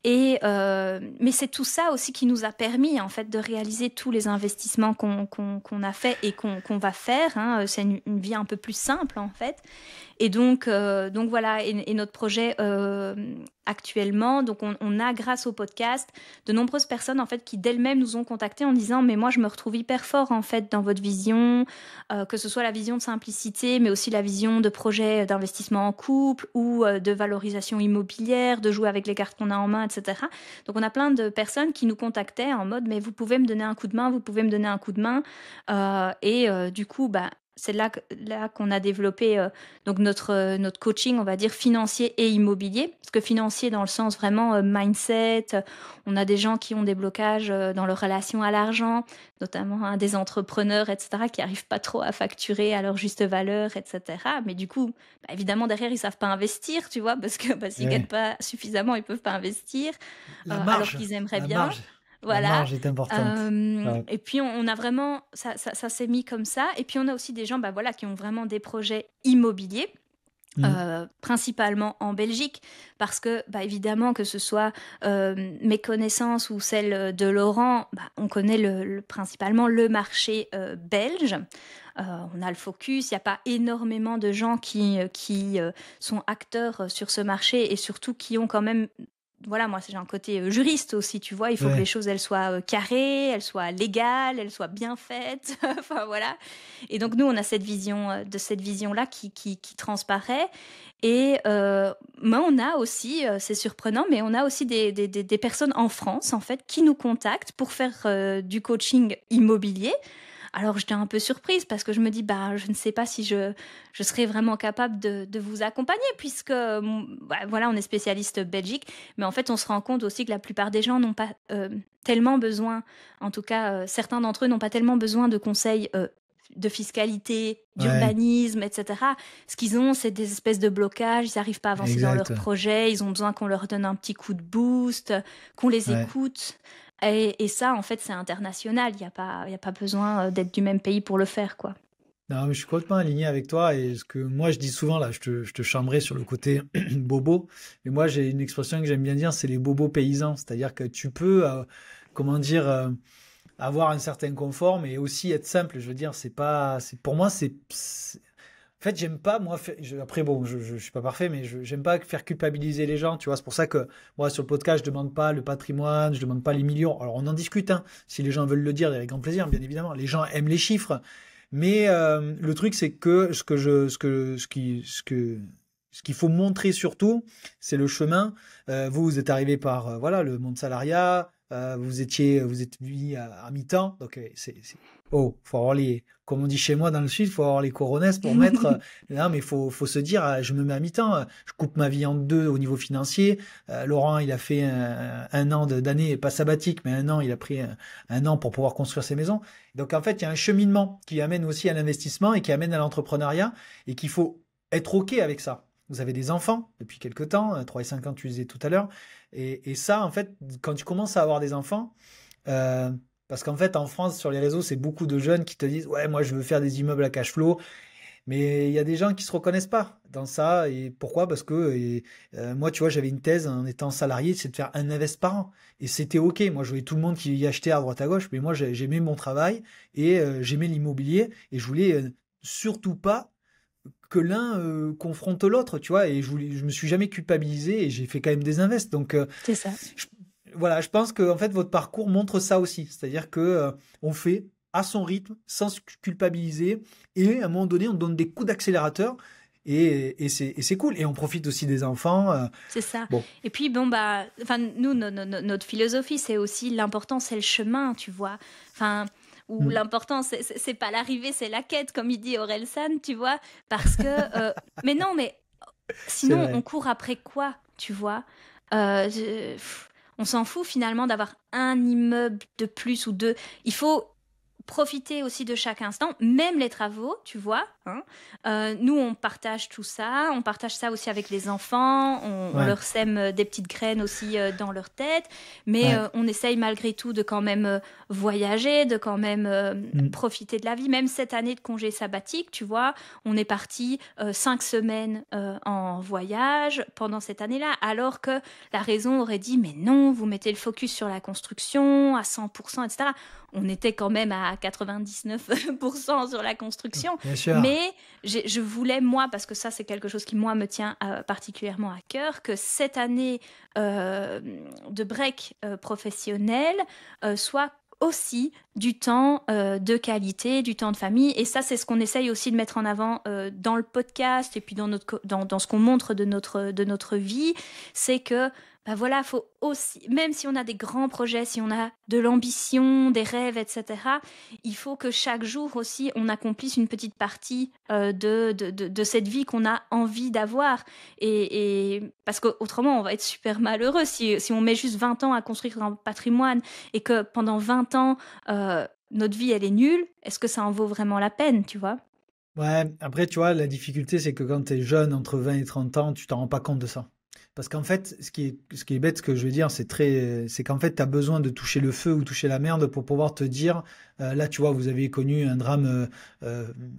Et mais c'est tout ça aussi qui nous a permis en fait de réaliser tous les investissements qu'on a fait et qu'on va faire. Hein. C'est une vie un peu plus simple en fait. Et donc voilà, et notre projet actuellement, donc on a grâce au podcast de nombreuses personnes en fait qui d'elles-mêmes nous ont contactés en disant mais moi je me retrouve hyper fort en fait dans votre vision, que ce soit la vision de simplicité, mais aussi la vision de projet d'investissement en couple ou de valorisation immobilière, de jouer avec les cartes qu'on a en main, etc. Donc on a plein de personnes qui nous contactaient en mode mais vous pouvez me donner un coup de main, vous pouvez me donner un coup de main, du coup bah c'est là qu'on a développé donc notre coaching, on va dire, financier et immobilier. Parce que financier dans le sens vraiment mindset, on a des gens qui ont des blocages dans leur relation à l'argent, notamment hein, des entrepreneurs, etc., qui n'arrivent pas trop à facturer à leur juste valeur, etc. Mais du coup, bah, évidemment, derrière, ils ne savent pas investir, tu vois, parce que bah, s'ils ne gagnent Ouais. pas suffisamment, ils ne peuvent pas investir, La alors marge, qu'ils aimeraient la bien. marge, la Voilà. marge est importante. Ouais. Et puis on a vraiment, ça s'est mis comme ça. Et puis on a aussi des gens bah, voilà, qui ont vraiment des projets immobiliers. Mm. Principalement en Belgique, parce que bah, évidemment que ce soit mes connaissances ou celles de Laurent, bah, on connaît principalement le marché belge. On a le focus, il n'y a pas énormément de gens qui sont acteurs sur ce marché et surtout qui ont quand même voilà, moi j'ai un côté juriste aussi, tu vois, il faut que les Ouais. choses elles soient carrées, elles soient légales, elles soient bien faites, enfin voilà. Et donc nous on a cette vision de cette vision-là qui transparaît. Et mais on a aussi, c'est surprenant, mais on a aussi des personnes en France en fait qui nous contactent pour faire du coaching immobilier. Alors j'étais un peu surprise parce que je me dis bah je ne sais pas si je serais vraiment capable de vous accompagner puisque bah, voilà on est spécialiste Belgique, mais en fait on se rend compte aussi que la plupart des gens n'ont pas tellement besoin, en tout cas certains d'entre eux n'ont pas tellement besoin de conseils de fiscalité, Ouais, d'urbanisme, etc. Ce qu'ils ont, c'est des espèces de blocages, ils n'arrivent pas à avancer dans exact. leurs projets, ils ont besoin qu'on leur donne un petit coup de boost, qu'on les Ouais. écoute. Et ça, en fait, c'est international, il y a pas besoin d'être du même pays pour le faire, quoi. Non, mais je suis complètement aligné avec toi et ce que moi je dis souvent là, je te chambrais sur le côté bobo, mais moi j'ai une expression que j'aime bien dire, c'est les bobos paysans, c'est-à-dire que tu peux, comment dire, avoir un certain confort, mais aussi être simple. Je veux dire, c'est pas, c'est pour moi en fait, j'aime pas moi après bon, je suis pas parfait, mais j'aime pas faire culpabiliser les gens, tu vois. C'est pour ça que moi sur le podcast, je demande pas le patrimoine, je demande pas les millions. Alors on en discute, hein. Si les gens veulent le dire, avec grand plaisir, bien évidemment. Les gens aiment les chiffres. Mais le truc, c'est que ce qu'il faut montrer surtout, c'est le chemin. Vous, vous êtes arrivé par voilà le monde salariat. Vous êtes mis à mi-temps. Donc oh, faut avoir les, comme on dit chez moi dans le sud, faut avoir les coronesses pour mettre. Non, mais faut se dire, je me mets à mi-temps. Je coupe ma vie en deux au niveau financier. Laurent, il a fait un an d'année, pas sabbatique, mais un an. Il a pris un an pour pouvoir construire ses maisons. Donc en fait, il y a un cheminement qui amène aussi à l'investissement et qui amène à l'entrepreneuriat et qu'il faut être OK avec ça. Vous avez des enfants depuis quelques temps, 3 et 5 ans, tu disais tout à l'heure. Et ça, en fait, quand tu commences à avoir des enfants, euh, parce qu'en fait, en France, sur les réseaux, c'est beaucoup de jeunes qui te disent, ouais, moi, je veux faire des immeubles à cash flow. Mais il y a des gens qui se reconnaissent pas dans ça. Et pourquoi? Parce que moi, tu vois, j'avais une thèse en étant salarié, c'est de faire un invest par an. Et c'était OK. Moi, je voyais tout le monde qui y achetait à droite à gauche, mais moi, j'aimais mon travail et j'aimais l'immobilier. Et je voulais surtout pas que l'un confronte l'autre, tu vois. Et je me suis jamais culpabilisé et j'ai fait quand même des invests. Donc, C'est ça. je- voilà, je pense que en fait, votre parcours montre ça aussi. C'est-à-dire que on fait à son rythme, sans se culpabiliser, et à un moment donné, on donne des coups d'accélérateur, et c'est cool. Et on profite aussi des enfants. C'est ça. Bon. Et puis, bon, bah, enfin, nous, notre philosophie, c'est aussi l'important, c'est le chemin, tu vois. Enfin, ou Mm. l'important, c'est pas l'arrivée, c'est la quête, comme il dit Aurel San, tu vois. Parce que, mais non, mais C'est sinon, on vrai. court après quoi, tu vois. On s'en fout finalement d'avoir un immeuble de plus ou deux. Il faut profiter aussi de chaque instant, même les travaux, tu vois. Hein. Nous, on partage ça aussi avec les enfants, on Ouais, leur sème des petites graines aussi dans leur tête, mais ouais. on essaye malgré tout de quand même voyager, de quand même Mm. profiter de la vie. Même cette année de congé sabbatique, tu vois, on est parti 5 semaines en voyage pendant cette année-là, alors que la raison aurait dit, mais non, vous mettez le focus sur la construction à 100%, etc. On était quand même à 99% sur la construction. Bien sûr. Mais je voulais, moi, parce que ça, c'est quelque chose qui, moi, me tient particulièrement à cœur, que cette année euh, de break professionnel soit aussi du temps de qualité, du temps de famille. Et ça, c'est ce qu'on essaye aussi de mettre en avant dans le podcast et puis dans ce qu'on montre de notre vie. C'est que bah voilà, faut aussi, même si on a des grands projets, si on a de l'ambition, des rêves, etc., il faut que chaque jour aussi, on accomplisse une petite partie de cette vie qu'on a envie d'avoir. Parce qu'autrement, on va être super malheureux si on met juste 20 ans à construire un patrimoine et que pendant 20 ans, notre vie, elle est nulle. Est-ce que ça en vaut vraiment la peine, tu vois? Ouais, après, tu vois, la difficulté, c'est que quand tu es jeune, entre 20 et 30 ans, tu t'en rends pas compte de ça. Parce qu'en fait, ce qui est bête, ce que je veux dire, c'est qu'en fait, tu as besoin de toucher le feu ou toucher la merde pour pouvoir te dire, là, tu vois, vous avez connu un drame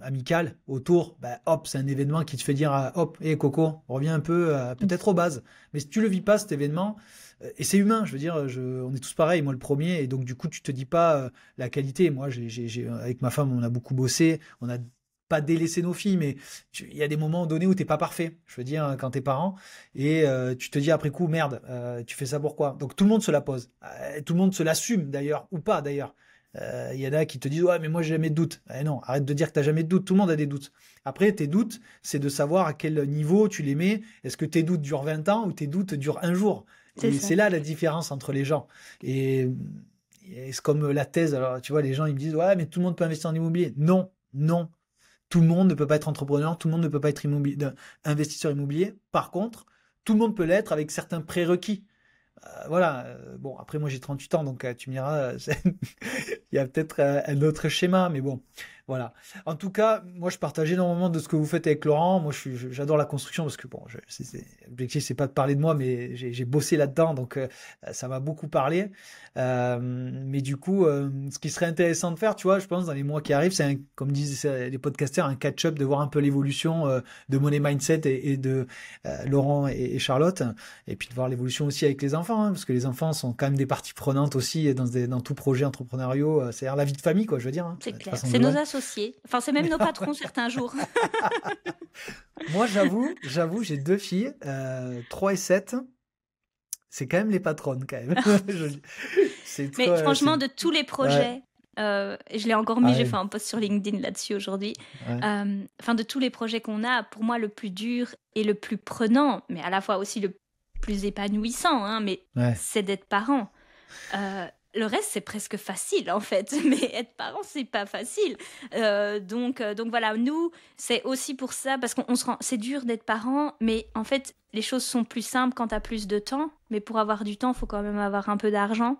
amical autour, bah, hop, c'est un événement qui te fait dire, hop, hé Coco, reviens un peu, peut-être aux bases. Mais si tu le vis pas, cet événement, et c'est humain, je veux dire, on est tous pareils, moi le premier, et donc du coup, tu te dis pas la qualité. Moi, avec ma femme, on a beaucoup bossé, on a pas délaissé nos filles, mais il y a des moments donnés où t'es pas parfait. Je veux dire, quand t'es parent, et tu te dis après coup, merde, tu fais ça pourquoi? Donc tout le monde se la pose. Tout le monde se l'assume d'ailleurs, ou pas d'ailleurs. Il y en a qui te disent, ouais, mais moi j'ai jamais de doute. Non, arrête de dire que t'as jamais de doute. Tout le monde a des doutes. Après, tes doutes, c'est de savoir à quel niveau tu les mets. Est-ce que tes doutes durent 20 ans ou tes doutes durent un jour? C'est Et ça. c'est là la différence entre les gens. Et, et c'est comme la thèse. Alors, tu vois, les gens, ils me disent, ouais, mais tout le monde peut investir en immobilier. Non, non. Tout le monde ne peut pas être entrepreneur, tout le monde ne peut pas être investisseur immobilier. Par contre, tout le monde peut l'être avec certains prérequis. Voilà. Bon, après, moi, j'ai 38 ans, donc tu me diras, il y a peut-être un autre schéma, mais bon. Voilà. En tout cas, moi, je partage énormément de ce que vous faites avec Laurent. Moi, j'adore la construction parce que, bon, l'objectif, c'est pas de parler de moi, mais j'ai bossé là-dedans, donc ça m'a beaucoup parlé. Mais du coup, ce qui serait intéressant de faire, tu vois, je pense, dans les mois qui arrivent, c'est, comme disent les podcasters, un catch-up, de voir un peu l'évolution de Money Mindset et de Laurent et Charlotte, et puis de voir l'évolution aussi avec les enfants, hein, parce que les enfants sont quand même des parties prenantes aussi dans tout projet entrepreneurial. C'est-à-dire la vie de famille, quoi, je veux dire. Hein, c'est clair. C'est nos associés. Enfin, c'est même nos patrons certains jours. Moi, j'avoue, j'ai 2 filles, 3 et 7. C'est quand même les patronnes, quand même. Mais franchement, de tous les projets, je l'ai encore mis, j'ai ouais. fait un post sur LinkedIn là-dessus aujourd'hui. Ouais. Enfin, de tous les projets qu'on a, pour moi, le plus dur et le plus prenant, mais à la fois aussi le plus épanouissant, hein, mais Ouais. c'est d'être parent. Le reste, c'est presque facile, en fait. Mais être parent, c'est pas facile. Donc voilà, nous, c'est aussi pour ça, parce qu'on se rend... C'est dur d'être parent, mais en fait, les choses sont plus simples quand tu as plus de temps. Mais pour avoir du temps, il faut quand même avoir un peu d'argent.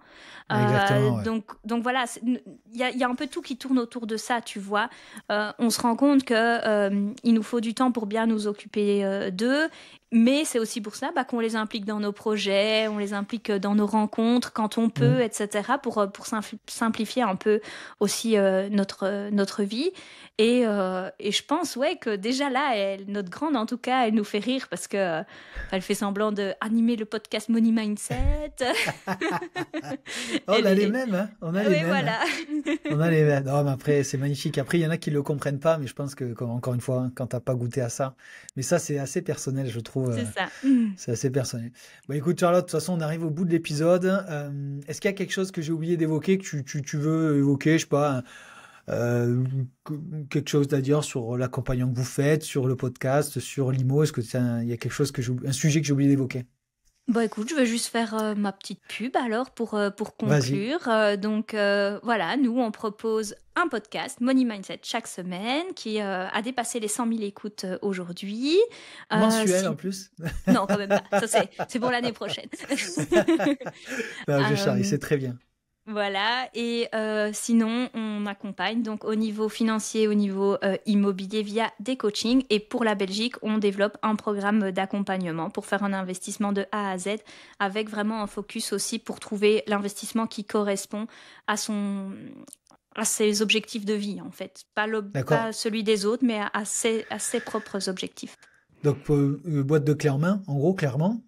Exactement, ouais. Donc voilà, il y a un peu tout qui tourne autour de ça, tu vois. On se rend compte qu'il nous faut du temps pour bien nous occuper d'eux. Mais c'est aussi pour ça qu'on les implique dans nos projets, on les implique dans nos rencontres quand on peut, etc. pour simplifier un peu aussi notre vie. Et je pense que déjà là, notre grande en tout cas, elle nous fait rire parce que elle fait semblant d'animer le podcast Money Mindset. On a les mêmes, hein. On a les mêmes. Voilà. Hein. On a les mêmes. Non, mais après, c'est magnifique. Après, il y en a qui le comprennent pas, mais je pense que, encore une fois, hein, quand t'as pas goûté à ça, mais ça, c'est assez personnel, je trouve. C'est ça. C'est assez personnel. Bon, écoute, Charlotte, de toute façon, on arrive au bout de l'épisode. Est-ce qu'il y a quelque chose que j'ai oublié d'évoquer, que tu veux évoquer, je sais pas, quelque chose à dire sur l'accompagnement que vous faites, sur le podcast, sur l'IMO? Est-ce que il y a quelque chose un sujet que j'ai oublié d'évoquer? Bon, écoute, je vais juste faire ma petite pub alors pour conclure. Donc voilà, nous, on propose un podcast, Money Mindset, chaque semaine, qui a dépassé les 100 000 écoutes aujourd'hui. Mensuel en plus? Non, quand même pas. Ça, c'est pour l'année prochaine. Non, je charrie, c'est très bien. Voilà, et sinon, on accompagne donc au niveau financier, au niveau immobilier via des coachings. Et pour la Belgique, on développe un programme d'accompagnement pour faire un investissement de A à Z, avec vraiment un focus aussi pour trouver l'investissement qui correspond à ses objectifs de vie, en fait. Pas celui des autres, mais à ses propres objectifs. Donc, boîte de clés en main, en gros, clairement?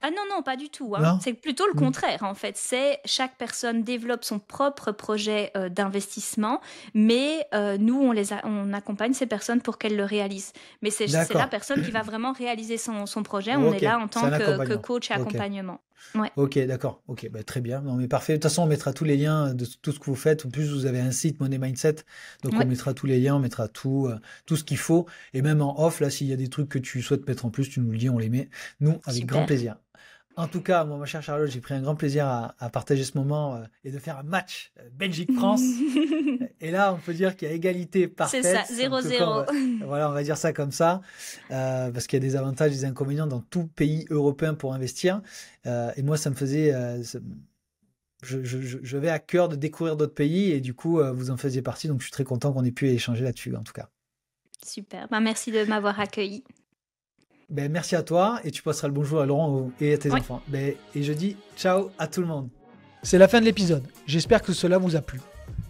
Ah non, pas du tout. Hein. C'est plutôt le contraire, en fait. C'est chaque personne développe son propre projet d'investissement, mais nous, on accompagne ces personnes pour qu'elles le réalisent. Mais c'est la personne qui va vraiment réaliser son projet. On est là en tant que coach et accompagnement. Ouais. Ok, d'accord. Ok, très bien. Non, mais parfait. De toute façon, on mettra tous les liens de tout ce que vous faites. En plus, vous avez un site Money Mindset, donc on mettra tous les liens, on mettra tout ce qu'il faut. Et même en off, là, s'il y a des trucs que tu souhaites mettre en plus, tu nous le dis, on les met. Nous, avec grand plaisir. En tout cas, moi, ma chère Charlotte, j'ai pris un grand plaisir à partager ce moment et de faire un match Belgique-France. Et là, on peut dire qu'il y a égalité parfaite. C'est ça, 0-0. Voilà, on va dire ça comme ça, parce qu'il y a des avantages et des inconvénients dans tout pays européen pour investir. Et moi, ça me faisait... je vais à cœur de découvrir d'autres pays et du coup, vous en faisiez partie. Donc, je suis très content qu'on ait pu échanger là-dessus, en tout cas. Super. Merci de m'avoir accueilli. Merci à toi et tu passeras le bonjour à Laurent et à tes enfants. Et je dis ciao à tout le monde. C'est la fin de l'épisode. J'espère que cela vous a plu.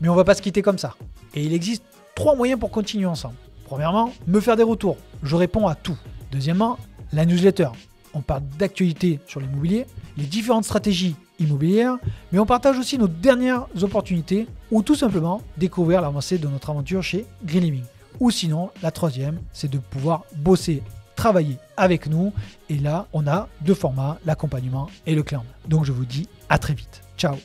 Mais on va pas se quitter comme ça. Et il existe 3 moyens pour continuer ensemble. Premièrement, me faire des retours. Je réponds à tout. Deuxièmement, la newsletter. On parle d'actualité sur l'immobilier, les différentes stratégies immobilières, mais on partage aussi nos dernières opportunités ou tout simplement découvrir l'avancée de notre aventure chez Green Living. Ou sinon, la troisième, c'est de pouvoir bosser, travailler avec nous. Et là, on a 2 formats, l'accompagnement et le clé en main. Donc je vous dis à très vite. Ciao.